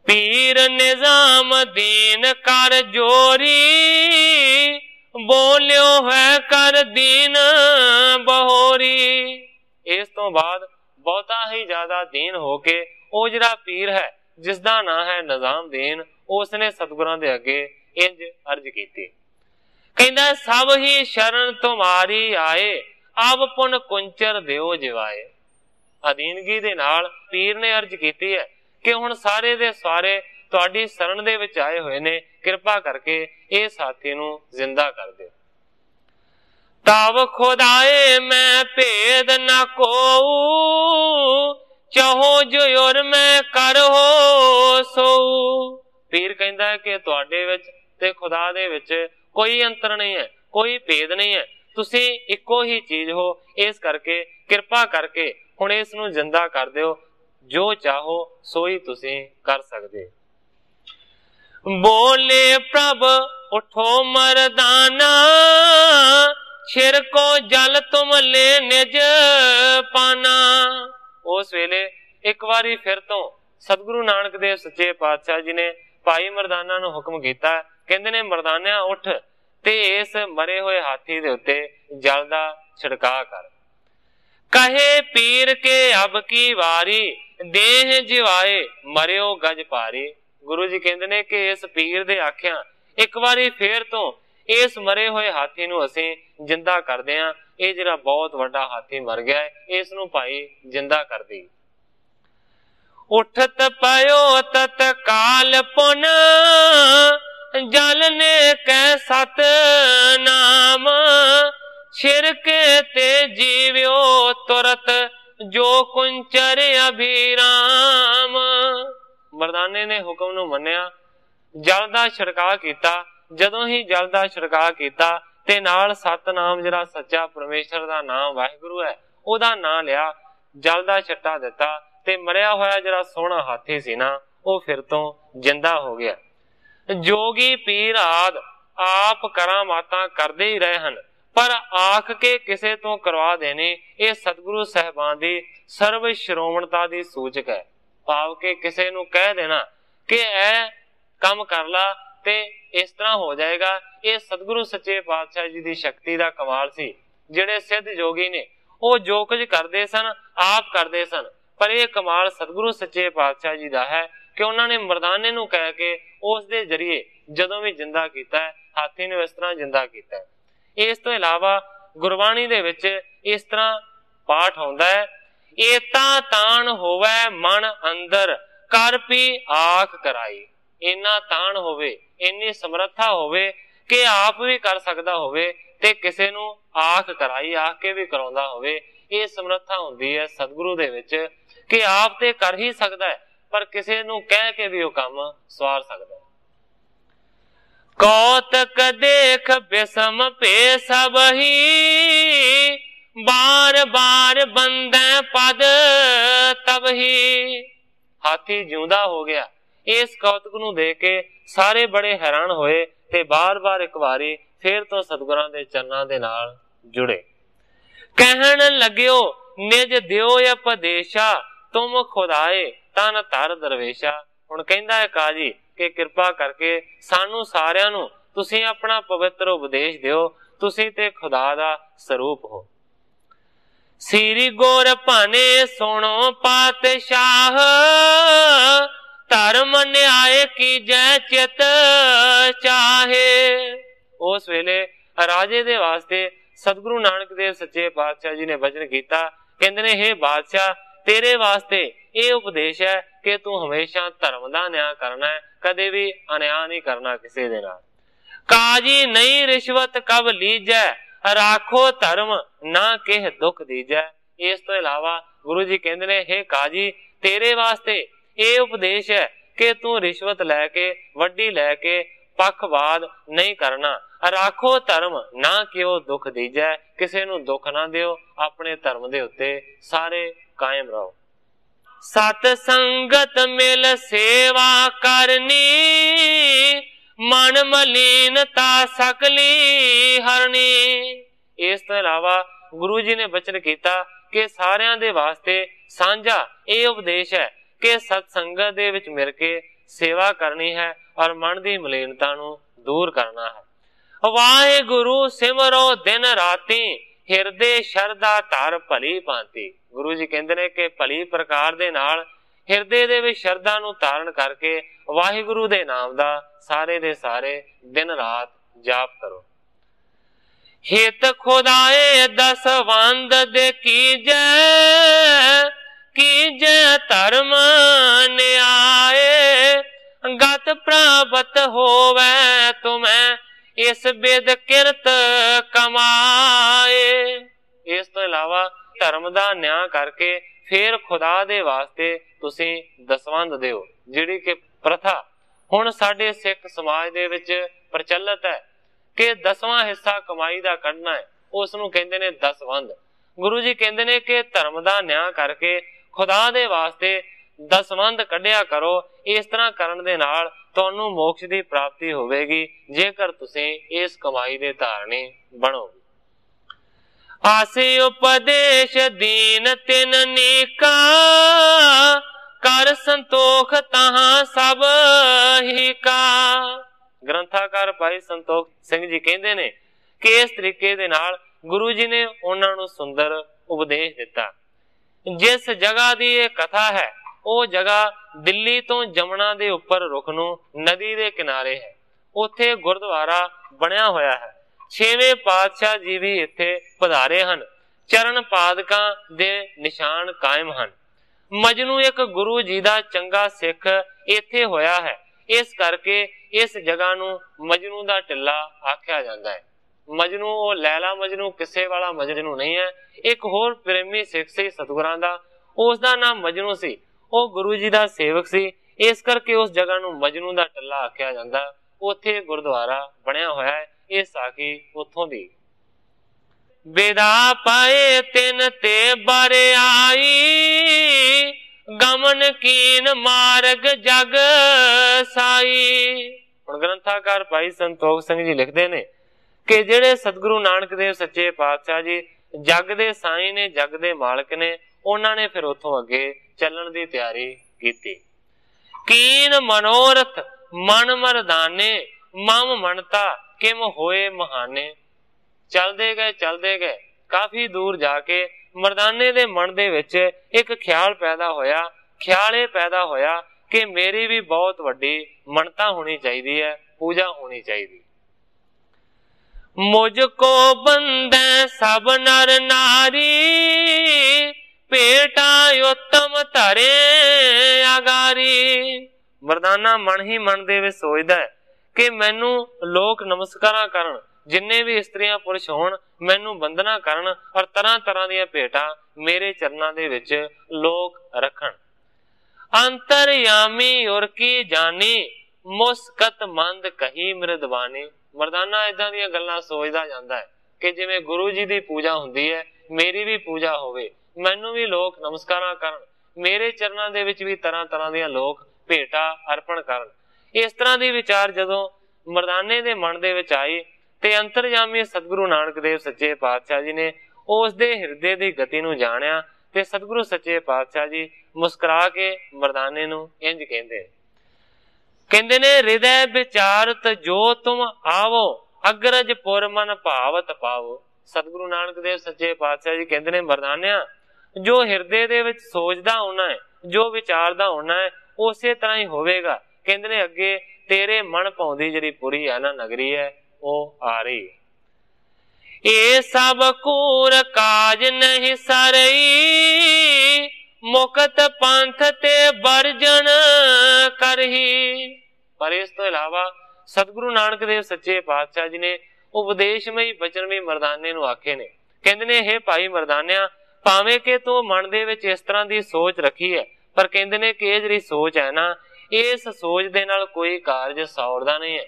पीर निजाम दीन कर जोरी, बोलियो है कर दीन बहोरी। इस तो बाद बहुता ही ज्यादा दीन होके ਉਹ ਜਿਹੜਾ पीर है जिसका नाम है निजामदीन, उसने सतगुरां दे अगे इंज अर्ज की, कहंदा सब ही शरण तुम्हारी आए, अब पुन कुंचर दिओ जिवाए। अधीनगी दे नाल पीर ने अर्ज की है कि हुण सारे दे सारे तुहाडी शरण दे विच आए हुए ने, किरपा करके इस साथी नूं जिंदा कर दे। तब खुदाए मैं भेद न कोऊ, चाहो जो और मैं कर हो सो। पीर कहंदा है कि तुहाडे विच ते खुदा दे विच कोई अंतर नहीं है, कोई भेद नहीं है, तुसी इक्को ही चीज हो। इस करके किरपा करके हुण इस नूं जिंदा कर दिओ, जो चाहो सो ही तुसी कर सकदे। बोले प्रभ उठो मरदाना, छिर को जल तुम ले निज पाना। उस वेले एक बारी फिर तो सतगुरु नानक देव सच्चे पातशाह जी ने भाई मरदाना नूं हुक्म कीता, कहंदे ने मरदानिया उठ ते इस मरे हुए हाथी दे उत्ते जल दा छिड़का कर। कहे पीर के अब की वारी, देह जिवाए मरियो गज पारी। गुरु जी कहंदे ने कि इस पीर दे आख्या एक बारी फिर तो इस मरे हुए हाथी नूं असीं जिंदा करदे हां। ਇਹ ਜਿਹੜਾ बहुत ਵੱਡਾ हाथी मर गया है, इस नूं भाई जिंदा कर दी। उठत पयो तत्काल पुन, जल ने कै सत नाम, छिरके ते जीव्यो तुरत, जो कुंचर अभिराम। मरदाने ने हुक्म नूं मन्निया, जल दा छिड़काव कीता। जदों ही जल दा छिड़काव कीता ते नाल सतनाम जिहड़ा सच्चा परमेश्वर दा नाम वाहिगुरु है ओहदा नाम लिया, जल दा छट्टा दिता ते मरिया होया जिहड़ा सोहना हाथी सी ना ओह फिर तो जिंदा हो गया। जोगी पीर आद आप करामातां करदे ही रहे हन, पर आख के किसे तो करवा देने ये सतगुरु साहिबान दी सर्व श्रोमणता दी सूचक है। भाव के किसे नूं कह देना कि ऐ काम कर ला ते इस तरह हो जाएगा, ये सतगुरु सच्चे पातशाह जी की शक्ति का कमाल सी। जिहड़े सिद्ध जोगी ने वो जो कुछ करते सन आप करते सन, पर यह कमाल सतगुरु सच्चे पातशाह जी का है कि उन्होंने मरदाने नूं कह के उस दे जरिए जदों भी जिंदा किया है, हाथी ने इस तरह जिंदा किया है। इस तो इलावा गुरबाणी दे विच इस तरह पाठ होंदा है, एता तान होवे मन अंदर, कर पी आख कराई। इन्ना तान होवे, इन्नी समर्था होवे कि आप भी कर सकदा होवे ते किसे नूं आख कराई आख के भी कराउंदा होवे। ये समर्था हुंदी है सतगुरु दे विच कि आप ते कर ही सकदा है, पर किसे नूं कह के भी वो काम सवार सकदा है। कौतक देख बेसम पे सब ही, बार बार बंदे पद तब ही। हाथी जिउंदा हो गया। इस कौतक नूं देख के सारे बड़े हैरान होए ते बार बार एक बारी फिर तो सतगुरां दे चरनां दे नाल जुड़े। कहण लग्यो निज दिओ उपदेशा, तुम खुदाए तन धर दरवेशा। हुण कहंदा है काजी कि कृपा करके सानू सारियां नूं तुसीं अपना पवित्र उपदेश दिओ, तुसीं ते खुदा दा स्वरूप हो। श्री गुर भाने सुनो पातशाह, धर्म न्याय की जय चित चाहे। उस वेले राजे दे वास्ते सतगुरु नानक देव सच्चे पातशाह जी ने वचन किया, कहंदे ने हे बादशाह तेरे वास्ते ये उपदेश है कि तू हमेशा धर्म दा न्याय करना है, कदे भी अन्याय नहीं करना किसी दे नाल। काजी नहीं रिश्वत कब लीजै, राखो धर्म ना किह दुख दीजै। इस तो इलावा गुरु जी कहंदे ने हे काजी तेरे वास्ते ये उपदेश है कि तू रिश्वत लैके वड्डी लैके पक्षवाद नहीं करना, राखो धर्म ना कि दुख दीजै, किसी नूं दुख ना दिओ, अपने धर्म दे उत्ते सारे कायम रहो। सत संगत मिल सेवा करनी, मन मलीनता सकली हरनी। इस तो इलावा गुरु जी ने बचन किया कि सारियां दे वास्ते सांझा ये उपदेश है कि सत्संगत दे विच मिल के सेवा करनी है और मन की मलीनता नूं दूर करना है। वाहिगुरु सिमरो दिन राती हिरदे शरदा धर भली भांति। गुरु जी कहते हैं कि भली प्रकार दे नाल हिरदे दे विच शरदा नूं धारण करके वाहिगुरु दे नाम दा सारे दे सारे दिन रात जाप करो। हित खुदाए दसवंद दे कीजै धर्म न्याय गत प्राप्त होवै तुम्हें इस बिद किरत कमाए। इस तो इलावा धर्म दा न्याय करके फिर खुदा दे वास्ते तुसी दसवंद दिओ, जिहड़ी कि प्रथा हुण साडे सिख समाज दे विच प्रचलित है कि 10वां हिस्सा कमाई दा कढना है, उस नूं कहंदे ने दसवंद। गुरु जी कहंदे ने कि धर्म दा न्याय करके खुदा दे वास्ते दसवंद कढिया करो। इस तरह करन दे नाल तुहानूं मोक्ष दी प्राप्ति होवेगी जेकर तुसीं इस कमाई दे धारणी बनोगे। आसे उपदेश दीन तिन नीका कर संतोख तहां सब ही का। ग्रंथाकार भाई संतोख सिंह जी कहते ने कि इस तरीके दे नाल गुरु जी ने उन्हां नूं सुंदर उपदेश दिता। जिस जगह दी ये कथा है वो जगह दिल्ली तो जमुना दे उपर रुख नूं नदी दे किनारे है। उत्थे गुरुद्वारा बनया होया है। 6वें पातशाह जी भी इत्थे पधारे हन। चरण पादकां दे निशान कायम हन। मजनू एक गुरु जी दा चंगा सिख इत्थे होया है। इस करके इस जगह नूं मजनू दा टिल्ला आख्या जाता है। मजनू वो लैला मजनू किस्से वाला मजनू नहीं है। एक होर प्रेमी सिख सी सतगुरां दा, उसदा नाम मजनू सी। वो गुरु जी दा सेवक सी, इस करके उस जगह नूं मजनू दा टिल्ला आख्या जाता। उत्थे गुरुद्वारा बनया होया है। इस साखी उत्थों दी। बेदा पाए तिन ते बर आई गमन कीन मार्ग जग साई। हुण ग्रंथाकार भाई संतोख सिंह जी लिखते ने कि जेड़े सतगुरु नानक देव सच्चे पातशाह जी जग दे साई ने, जग दे मालक ने, उन्हां ने फिर उत्थों अगे चलण दी तैयारी कीती। कीन मनोरथ मन मरदाने मम मनता किम होए महाने। चलदे गए काफी दूर जाके मरदाने दे मन दे विच एक ख्याल पैदा होया। ख्याल ये पैदा होया कि मेरी भी बहुत वड्डी मनता होनी चाहिए है, पूजा होनी चाहिए। मुझको बंदे सब नर नारी पेटा उत्तम धरे आगारी। मरदाना मन ही मन दे विच सोचदा है कि मैनू लोक नमस्कारा करन, जिन्ने भी स्त्रियां पुरुष होण मैनू बंदना करन और तरह तरह दी भेटा मेरे चरना दे विच लोक रखन। अंतरयामी उर की जानी मुस्कत मंद कही मृदवानी। मरदाना इदां दी गल्लां सोचदा जांदा है कि जिवें गुरु जी दी पूजा हुंदी है मेरी भी पूजा होवे, मैनू भी लोक नमस्कारा करन, मेरे चरना दे विच भी तरह तरह दी लोक भेटा अर्पण करन। इस तरह दी विचार जदों मरदाने दे मन दे विच आई ते अंतरयामी सतगुरु नानक देव सच्चे पातशाह जी ने उस दे हिरदे दी गति नूं जाणिया ते सतगुरु सच्चे पातशाह जी मुस्कुरा के मरदाने नूं इंज कहंदे ने हृदय विचारत जो तुम आवो अग्रज पुर मन भावत पावो। सतगुरु नानक देव सच्चे पातशाह जी कहंदे ने मरदानिया जो हिरदे दे विच सोचदा होना है, जो विचारदा होना है उसे तरह ही होवेगा। कहंदे ने अगे तेरे मन पाउंदी जिहड़ी पुरी है ना नगरी है वो आ रही। ए सब कूर काज नहीं सरई मुकत पंथ ते बरजन करही। पर इस तो इलावा सतगुरु नानक देव सच्चे पातशाह जी ने उपदेशमई बचन भी मरदाने नूं आखे ने। कहंदे ने हे भाई मरदानिया भावें कि तू मन दे विच इस तरह की सोच रखी है, पर कहंदे ने कि जिहड़ी सोच है ना इस सोच दे नाल कोई कारज सौरदा नहीं है,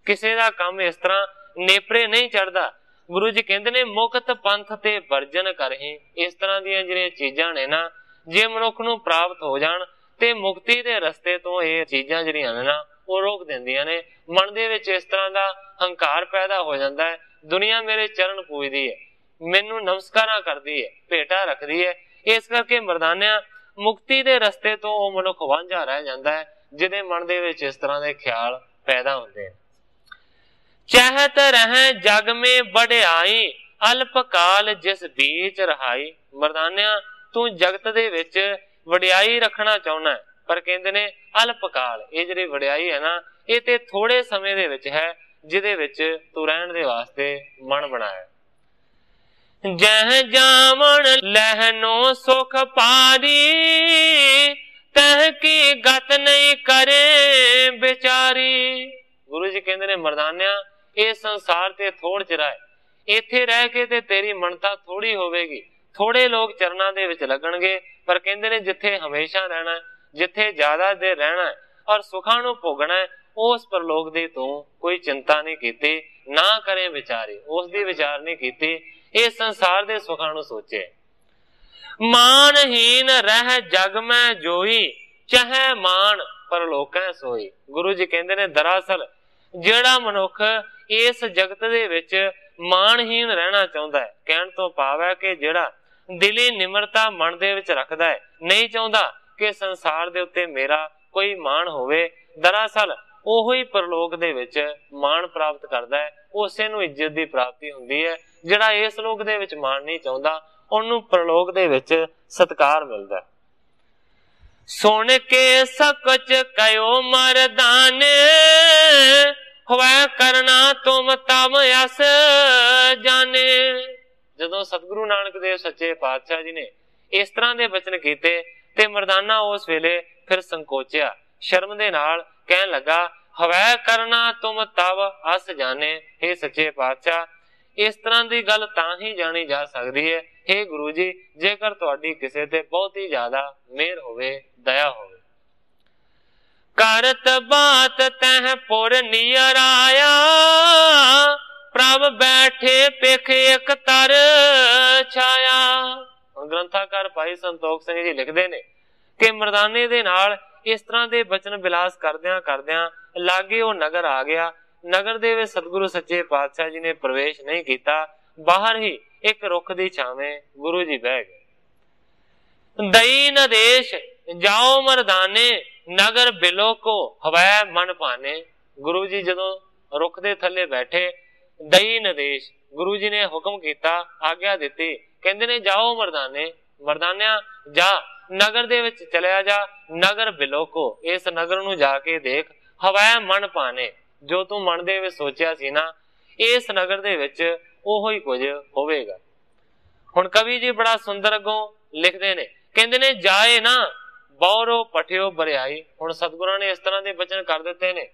किसी दा काम इस तरह नेपरे नहीं चढ़दा। गुरु जी कहंदे ने मुक्त पंथ ते वर्जन करही। इस तरह दी जिहड़ियां चीजां ने ना जे मनुख नूं प्राप्त हो जाण ते मुक्ति दे रस्ते तो ये चीजां जिहड़ियां ने ना ਉਹ ਰੋਕ ਦਿੰਦੀਆਂ ਨੇ। ਮਨ ਦੇ ਵਿੱਚ ਇਸ ਤਰ੍ਹਾਂ ਦਾ ਹੰਕਾਰ ਪੈਦਾ ਹੋ ਜਾਂਦਾ ਹੈ, ਦੁਨੀਆ ਮੇਰੇ ਚਰਨ ਪੂਜਦੀ ਹੈ, ਮੈਨੂੰ ਨਮਸਕਾਰਾਂ ਕਰਦੀ ਹੈ, ਭੇਟਾ ਰੱਖਦੀ ਹੈ। ਇਸ ਕਰਕੇ ਮਰਦਾਨਿਆਂ ਮੁਕਤੀ ਦੇ ਰਸਤੇ ਤੋਂ ਉਹ ਮਨੁੱਖ ਵਾਂਝਾ ਰਹਿ ਜਾਂਦਾ ਹੈ ਜਿਹਦੇ ਮਨ ਦੇ ਵਿੱਚ ਇਸ ਤਰ੍ਹਾਂ ਦੇ ਖਿਆਲ ਪੈਦਾ ਹੁੰਦੇ ਨੇ। ਚਹਿਤ ਰਹਿ ਜਗ ਮੇ ਵਡਿਆਈ ਅਲਪ ਕਾਲ ਜਿਸ ਬੀਚ ਰਹਾਈ। ਮਰਦਾਨਿਆਂ ਤੂੰ ਜਗਤ ਦੇ ਵਿੱਚ ਵਡਿਆਈ ਰੱਖਣਾ ਚਾਹੁੰਦਾ ਹੈ, ਪਰ ਕਹਿੰਦੇ ਨੇ ਅਲਪ ਕਾਲ, ਇਹ ਜਿਹੜੀ ਵਡਿਆਈ ਹੈ ਨਾ ਇਹ ਤੇ ਥੋੜੇ ਸਮੇਂ ਦੇ ਵਿੱਚ ਹੈ ਜਿਹਦੇ ਵਿੱਚ ਤੂੰ ਰਹਿਣ ਦੇ ਵਾਸਤੇ ਮਨ ਬਣਾਇਆ। ਜਹ ਜਾਵਣ ਲਹਿਨੋ ਸੁਖ ਪਾਰੀ ਤਹ ਕੀ ਗਤ ਨਹੀਂ ਕਰੇ ਵਿਚਾਰੀ। ਗੁਰੂ ਜੀ ਕਹਿੰਦੇ ਨੇ ਮਰਦਾਨਿਆਂ ਇਹ ਸੰਸਾਰ ਤੇ ਥੋੜ ਚਿਰਾ ਹੈ, ਇੱਥੇ ਰਹਿ ਕੇ ਤੇ ਤੇਰੀ ਮਨਤਾ ਥੋੜੀ ਹੋਵੇਗੀ, ਥੋੜੇ ਲੋਕ ਚਰਨਾਂ ਦੇ ਵਿੱਚ ਲੱਗਣਗੇ, ਪਰ ਕਹਿੰਦੇ ਨੇ ਜਿੱਥੇ ਹਮੇਸ਼ਾ ਰਹਿਣਾ, ਜਿੱਥੇ ਜ਼ਿਆਦਾ ਦੇਰ ਰਹਿਣਾ ਔਰ ਸੁੱਖਾਂ ਨੂੰ ਭੋਗਣਾ, ਉਸ ਪਰਲੋਕ ਦੀ ਤੂੰ ਕੋਈ ਚਿੰਤਾ ਨਹੀਂ ਕੀਤੀ, ਨਾ ਕਰੇ ਵਿਚਾਰੀ, ਉਸ ਦੀ ਵਿਚਾਰ ਨਹੀਂ ਕੀਤੀ, ਇਹ ਸੰਸਾਰ ਦੇ ਸੁੱਖਾਂ ਨੂੰ ਸੋਚੇ। ਮਾਨਹੀਨ ਰਹਿ ਜਗ ਮੈਂ ਜੋਈ ਚਾਹੇ ਮਾਨ ਪਰਲੋਕੈ ਸੋਈ। ਗੁਰੂ ਜੀ ਕਹਿੰਦੇ ਨੇ ਦਰਅਸਲ ਜਿਹੜਾ ਮਨੁੱਖ ਇਸ ਜਗਤ ਦੇ ਵਿੱਚ ਮਾਨਹੀਨ ਰਹਿਣਾ ਚਾਹੁੰਦਾ ਹੈ, ਕਹਿਣ ਤੋਂ ਭਾਵ ਹੈ ਕਿ ਜਿਹੜਾ ਦਿਲੀ ਨਿਮਰਤਾ ਮਨ ਦੇ ਵਿੱਚ ਰੱਖਦਾ ਹੈ, ਨਹੀਂ ਚਾਹੁੰਦਾ ਕਿ ਸੰਸਾਰ ਦੇ ਉੱਤੇ ਮੇਰਾ ਕੋਈ ਮਾਣ ਹੋਵੇ, ਦਰਅਸਲ ਉਹੋ ਹੀ ਪਰਲੋਕ ਦੇ ਵਿੱਚ ਮਾਣ ਪ੍ਰਾਪਤ ਕਰਦਾ ਹੈ, ਉਸੇ ਨੂੰ ਇੱਜ਼ਤ ਦੀ ਪ੍ਰਾਪਤੀ ਹੁੰਦੀ ਹੈ। ਜਿਹੜਾ ਇਸ ਲੋਕ ਦੇ ਵਿੱਚ ਮਾਣ ਨਹੀਂ ਚਾਹੁੰਦਾ ਉਹਨੂੰ ਪਰਲੋਕ ਦੇ ਵਿੱਚ ਸਤਿਕਾਰ ਮਿਲਦਾ। ਸੁਣ ਕੇ ਸਕਚ ਕਯੋ ਮਰਦਾਨੇ ਹੋਵੇ ਕਰਨਾ ਤੁਮ ਤਮ ਅਸ ਜਾਣੇ। ਜਦੋਂ ਸਤਿਗੁਰੂ ਨਾਨਕ ਦੇਵ ਸੱਚੇ ਪਾਤਸ਼ਾਹ ਜੀ ਨੇ ਇਸ ਤਰ੍ਹਾਂ ਦੇ ਬਚਨ ਕੀਤੇ ਤੇ ਮਰਦਾਨਾ ਉਸ ਵੇਲੇ ਫਿਰ ਸੰਕੋਚਿਆ, ਸ਼ਰਮ ਦੇ ਨਾਲ ਕਹਿਣ ਲੱਗਾ ਹਵੈ ਕਰਨਾ ਤੁਮ ਤਵ ਅਸ ਜਾਣੇ। हे ਸੱਚੇ ਪਾਤਸ਼ਾਹ, ਇਸ ਤਰ੍ਹਾਂ ਦੀ ਗੱਲ ਤਾਂ ਹੀ ਜਾਣੀ ਜਾ ਸਕਦੀ ਹੈ हे ਗੁਰੂ ਜੀ ਜੇਕਰ ਤੁਹਾਡੀ ਕਿਸੇ ਤੇ ਬਹੁਤ ਹੀ ਜ਼ਿਆਦਾ ਮਿਹਰ ਹੋਵੇ, ਦਇਆ ਹੋਵੇ। ਕਰਤ ਬਾਤ ਤਹ ਪੁਰ ਨੀਰ ਆਇਆ ਪ੍ਰਭ ਬੈਠੇ ਪਿਖ ਇਕ ਤਰ ਛਾਇਆ। ਹੁਣ ਗ੍ਰੰਥਾਕਾਰ ਭਾਈ ਸੰਤੋਖ ਸਿੰਘ ਜੀ ਲਿਖਦੇ ਨੇ ਕਿ ਮਰਦਾਨੇ ਦੇ ਨਾਲ ਇਸ ਤਰ੍ਹਾਂ ਦੇ ਬਚਨ ਬਿਲਾਸ ਕਰਦਿਆਂ ਕਰਦਿਆਂ ਲਾਗੇ ਉਹ ਨਗਰ ਆ ਗਿਆ। ਨਗਰ ਦੇ ਵਿੱਚ ਸਤਿਗੁਰੂ ਸੱਚੇ ਪਾਤਸ਼ਾਹ ਜੀ ਨੇ ਪ੍ਰਵੇਸ਼ ਨਹੀਂ ਕੀਤਾ, ਬਾਹਰ ਹੀ ਇੱਕ ਰੁੱਖ ਦੀ ਛਾਵੇਂ ਗੁਰੂ ਜੀ ਬਹਿ ਗਏ। ਦਈ ਨਦੇਸ਼ ਜਾਓ ਮਰਦਾਨੇ ਨਗਰ ਬਿਲੋ ਕੋ ਹਵੈ ਮਨ ਭਾਨੇ। ਗੁਰੂ ਜੀ ਜਦੋਂ ਰੁੱਖ ਦੇ ਥੱਲੇ ਬੈਠੇ, ਦਈ ਨਦੇਸ਼ ਗੁਰੂ ਜੀ ਨੇ ਹੁਕਮ ਕੀਤਾ, ਆਗਿਆ ਦਿੱਤੀ, ਕਹਿੰਦੇ ਨੇ ਜਾਓ ਮਰਦਾਨੇ, ਮਰਦਾਨਿਆਂ ਜਾ ਨਗਰ ਦੇ ਵਿੱਚ ਚਲਿਆ ਜਾ, ਨਗਰ ਬਿਲੋ ਕੋ, ਇਸ ਨਗਰ ਨੂੰ ਜਾ ਕੇ ਦੇਖ, ਹਵੈ ਮਨ ਭਾਨੇ, ਜੋ ਤੂੰ ਮਨ ਦੇ ਵਿੱਚ ਸੋਚਿਆ ਸੀ ਨਾ ਇਸ ਨਗਰ ਦੇ ਵਿੱਚ ਉਹੋ ਹੀ ਕੁਝ ਹੋਵੇਗਾ। ਹੁਣ ਕਵੀ ਜੀ ਬੜਾ ਸੁੰਦਰ ਅੱਗੋਂ ਲਿਖਦੇ ਨੇ, ਕਹਿੰਦੇ ਨੇ ਜਾਏ ਨਾ ਬੌਰੋ ਪਠਿਓ ਬਰਿਆਈ। ਹੁਣ ਸਤਿਗੁਰਾਂ ਨੇ ਇਸ ਤਰ੍ਹਾਂ ਦੇ ਬਚਨ ਕਰ ਦਿੱਤੇ ਨੇ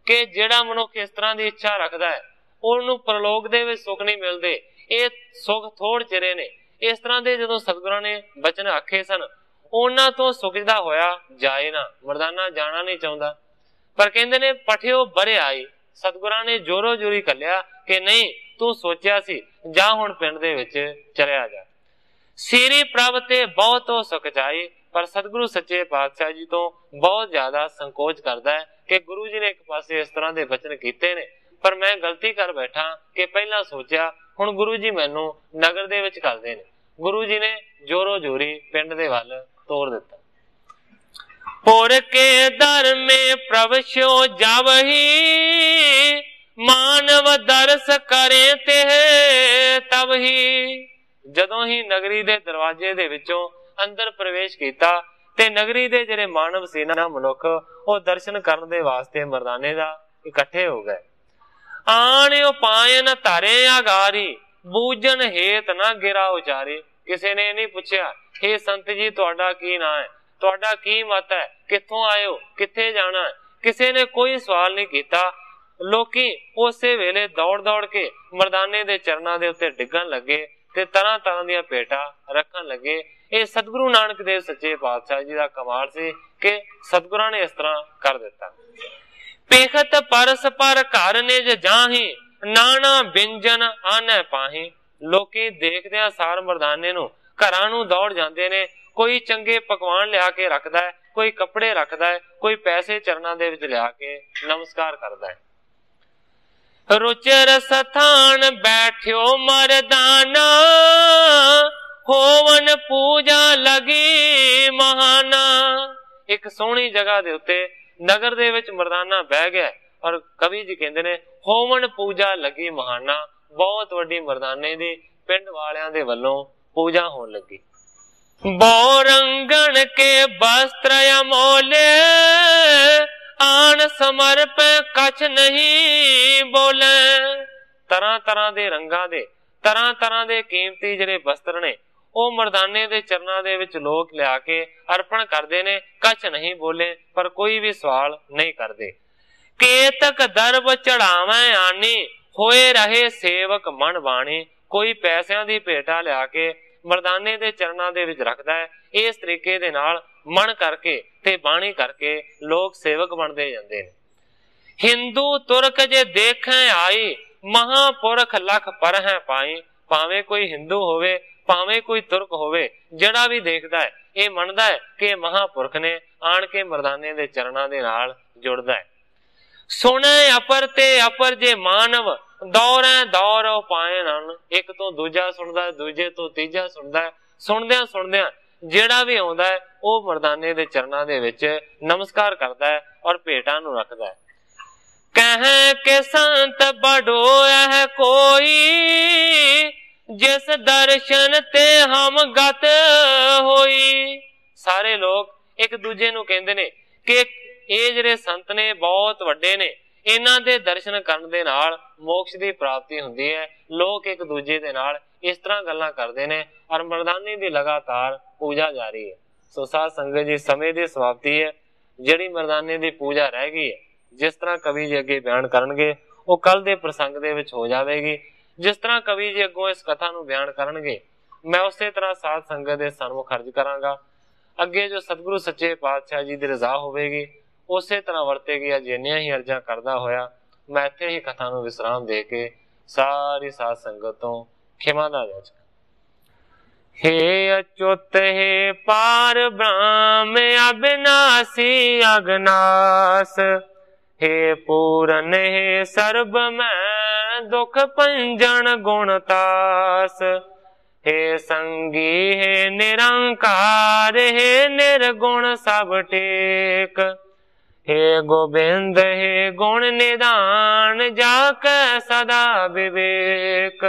ਕਿ ਜਿਹੜਾ ਮਨੁੱਖ ਇਸ ਤਰ੍ਹਾਂ ਦੀ ਇੱਛਾ ਰੱਖਦਾ ਹੈ ਉਹਨੂੰ ਪਰਲੋਕ ਦੇ ਵਿੱਚ ਸੁੱਖ ਨਹੀਂ ਮਿਲਦੇ, ਇਹ ਸੁੱਖ ਥੋੜ ਚਿਰੇ ਨੇ। ਇਸ ਤਰ੍ਹਾਂ ਦੇ ਜਦੋਂ ਸਤਿਗੁਰਾਂ ਨੇ ਬਚਨ ਆਖੇ ਸਨ ਉਹਨਾਂ ਤੋਂ ਸੁਖਦਾ ਹੋਇਆ ਜਾਏ ਨਾ, ਮਰਦਾਨਾ ਜਾਣਾ ਨਹੀਂ ਚਾਹੁੰਦਾ, ਪਰ ਕਹਿੰਦੇ ਨੇ ਪਠਿਓ ਬਰਿਆਈ, ਸਤਿਗੁਰਾਂ ਨੇ ਜੋਰੋ ਜੋਰੀ ਕੱਲਿਆ ਕਿ ਨਹੀਂ ਤੂੰ ਸੋਚਿਆ ਸੀ, ਜਾ ਹੁਣ ਪਿੰਡ ਦੇ ਵਿੱਚ ਚਲਿਆ ਜਾ। ਸੀਰੀ ਪ੍ਰਭ ਤੇ ਬਹੁਤੋ ਸੁਖ ਜਾਈ, ਪਰ ਸਤਿਗੁਰੂ ਸੱਚੇ ਪਾਤਸ਼ਾਹ ਜੀ ਤੋਂ ਬਹੁਤ ਜ਼ਿਆਦਾ ਸੰਕੋਚ ਕਰਦਾ ਹੈ ਕਿ ਗੁਰੂ ਜੀ ਨੇ ਇੱਕ ਪਾਸੇ ਇਸ ਤਰ੍ਹਾਂ ਦੇ ਬਚਨ ਕੀਤੇ ਨੇ, ਪਰ ਮੈਂ ਗਲਤੀ ਕਰ ਬੈਠਾ ਕਿ ਪਹਿਲਾਂ ਸੋਚਿਆ, ਹੁਣ ਗੁਰੂ ਜੀ ਮੈਨੂੰ ਨਗਰ ਦੇ ਵਿੱਚ ਕਰਦੇ ਨੇ। ਗੁਰੂ ਜੀ ਨੇ ਜੋਰੋ ਜੋਰੀ ਪਿੰਡ ਦੇ ਵੱਲ ਤੋਰ ਦਿੱਤਾ। ਪੁਰ ਕੇ ਦਰ ਮੇ ਪ੍ਰਭ ਸਿਓ ਜਾਵਹੀ ਮਾਨਵ ਦਰਸ ਕਰੇ ਤੇ ਤਬ ਹੀ। ਜਦੋਂ ਹੀ ਨਗਰੀ ਦੇ ਦਰਵਾਜ਼ੇ ਦੇ ਵਿੱਚੋਂ ਅੰਦਰ ਪ੍ਰਵੇਸ਼ ਕੀਤਾ ਤੇ ਨਗਰੀ ਦੇ ਜਿਹੜੇ ਮਾਨਵ ਸੀ ਨਾ ਮਨੁੱਖ, ਉਹ ਦਰਸ਼ਨ ਕਰਨ ਦੇ ਵਾਸਤੇ ਮਰਦਾਨੇ ਦਾ ਇਕੱਠੇ ਹੋ ਗਏ। ਆਣਿਓ ਪਾਇਨ ਧਾਰੇ ਆਗਾਰੀ ਬੂਝਨ ਹੇਤ ਨਾ ਗਿਰਾ ਉਚਾਰੀ। ਕਿਸੇ ਨੇ ਨਹੀਂ ਪੁੱਛਿਆ हे ਸੰਤ ਜੀ ਤੁਹਾਡਾ ਕੀ ਨਾਂ ਹੈ, ਤੁਹਾਡਾ ਕੀ ਮਤ ਹੈ, ਕਿੱਥੋਂ ਆਇਓ, ਕਿੱਥੇ ਜਾਣਾ ਹੈ, ਕਿਸੇ ਨੇ ਕੋਈ ਸਵਾਲ ਨਹੀਂ ਕੀਤਾ। ਲੋਕੀ ਉਸੇ ਵੇਲੇ ਦੌੜ ਦੌੜ ਕੇ ਮਰਦਾਨੇ ਦੇ ਚਰਨਾਂ ਦੇ ਉੱਤੇ ਡਿੱਗਣ ਲੱਗੇ ਤੇ ਤਰ੍ਹਾਂ ਤਰ੍ਹਾਂ ਦੀਆਂ ਭੇਟਾਂ ਰੱਖਣ ਲੱਗੇ। ਇਹ ਸਤਿਗੁਰੂ ਨਾਨਕ ਦੇਵ ਸੱਚੇ ਪਾਤਸ਼ਾਹ ਜੀ ਦਾ ਕਮਾਲ ਸੀ ਕਿ ਸਤਿਗੁਰਾਂ ਨੇ ਇਸ ਤਰ੍ਹਾਂ ਕਰ ਦਿੱਤਾ। ਪੇਖਤ ਪਰਸ ਪਰ ਘਰ ਨਿਜ ਜਾਹੀ ਨਾਨਾ ਬਿੰਜਨ ਆਨੈ ਪਾਹੀ। ਲੋਕੀ ਦੇਖਦਿਆਂ ਸਾਰ ਮਰਦਾਨੇ ਨੂੰ ਘਰਾਂ ਨੂੰ ਦੌੜ ਜਾਂਦੇ ਨੇ, ਕੋਈ ਚੰਗੇ ਪਕਵਾਨ ਲਿਆ ਕੇ ਰੱਖਦਾ ਹੈ, कोई कपड़े रखदा है, कोई पैसे चरना दे विच लिया के नमस्कार करदा है। रुचर स्थान बैठ्यो मरदाना, होवन पूजा लगी महाना। एक सोहनी जगह दे उत्ते नगर दे विच मरदाना बह गया और कवि जी कहंदे ने होवन पूजा लगी महाना, बहुत वड्डी मरदाने दी पिंड वालियां दे वल्लों पूजा होण लगी। बौरंगण के वस्त्र अमोले, आन समर्प कछ नहीं बोले। तरह तरह दे रंगां दे, तरह तरह दे कीमती जिहड़े वस्त्र ने ਉਹ मरदाने दे चरना दे विच लोक लिया के अर्पण करते ने, कछ नहीं बोले, पर कोई भी सवाल नहीं करते। केतक दरब चढ़ावे आनी, होए रहे सेवक मन बाणी। कोई पैसिਆਂ ਦੀ ਭੇਟਾ लिया के मरदाने दे चरना दे विच रखदा है। इस तरीके दे नाल मन करके ते बाणी करके लोग सेवक बनते जाते हैं। हिंदू तुरक जे देखें आई, महापुरख लख पर है पाई। भावें कोई हिंदू होवे, भावें कोई तुरक होवे, जड़ा भी देखदा है ये मनदा है कि महापुरख ने आन के मरदाने दे चरना दे नाल जुड़दा है। सुने अपर ते अपर जे मानव, दौरे दौर पाए नन। एक तो दूजा सुनदा है, दूजे तो तीजा सुनदा है। सुनदियां सुनदियां जेड़ा भी आउंदा है वो मरदाने दे चरना दे विच नमस्कार करदा है और भेटां नूं रखदा है। कहें के संत बड़ोया है कोई, जिस दर्शन ते हम गत होई। सारे लोग एक दूजे नूं कहंदे ने कि ਇਹ ਜਿਹੜੇ संत ने बहुत ਵੱਡੇ ने, इन्हां दे दर्शन करन दे नाल मोक्ष दी प्राप्ति हुंदी है। लोग एक दूजे दे नाल इस तरह गल्लां करदे ने और मरदाने दी लगातार पूजा जारी है। सो साध संगत जी, समय दी समाप्ति है। जिहड़ी मरदाने दी पूजा रह गई है, जिस तरह कवि जी अगे बयान करनगे वो कल दे प्रसंग दे विच हो जावेगी। जिस तरह कवि जी अगों इस कथा नूं बयान करनगे, मैं उसे तरह साध संगत दे सन्मुख अर्ज करांगा। अगे जो सतगुरु सच्चे पातशाह जी दी रजा होवेगी उसे तरह वरतेगी। अज इन्नियां ही अर्जां करदा होया मैं इत्थे ही कथा नूं विश्राम दे के सारी साध संगत तों खिमा दा याचना। हे अच्युत हे पार ब्रह्म अविनाशी अगनास, हे पूरन हे सर्ब मैं दुख पंजन गुणतास। हे संगी हे निरंकार, हे निर्गुण सब टेक। हे गोबिंद हे गुण निदान, जाके सदा विवेक।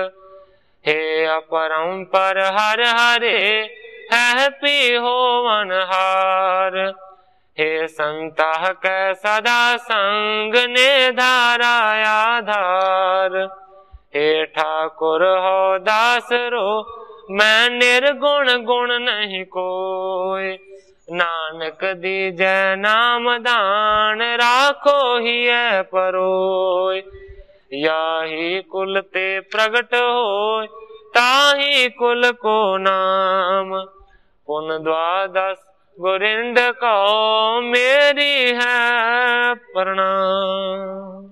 हे अपरंपर हर हरे, है पी होवन हार। हे संतह के सदा संग, ने धारा आधार। हे ठाकुर हो दास रो, मैं निर्गुण गुण नहीं कोई। नानक दीजै नाम दान, राखो ही है परोय। याही कुल ते प्रगट होय, ताही कुल को नाम। पुन द्वादश गोरिंद को, मेरी है प्रणाम।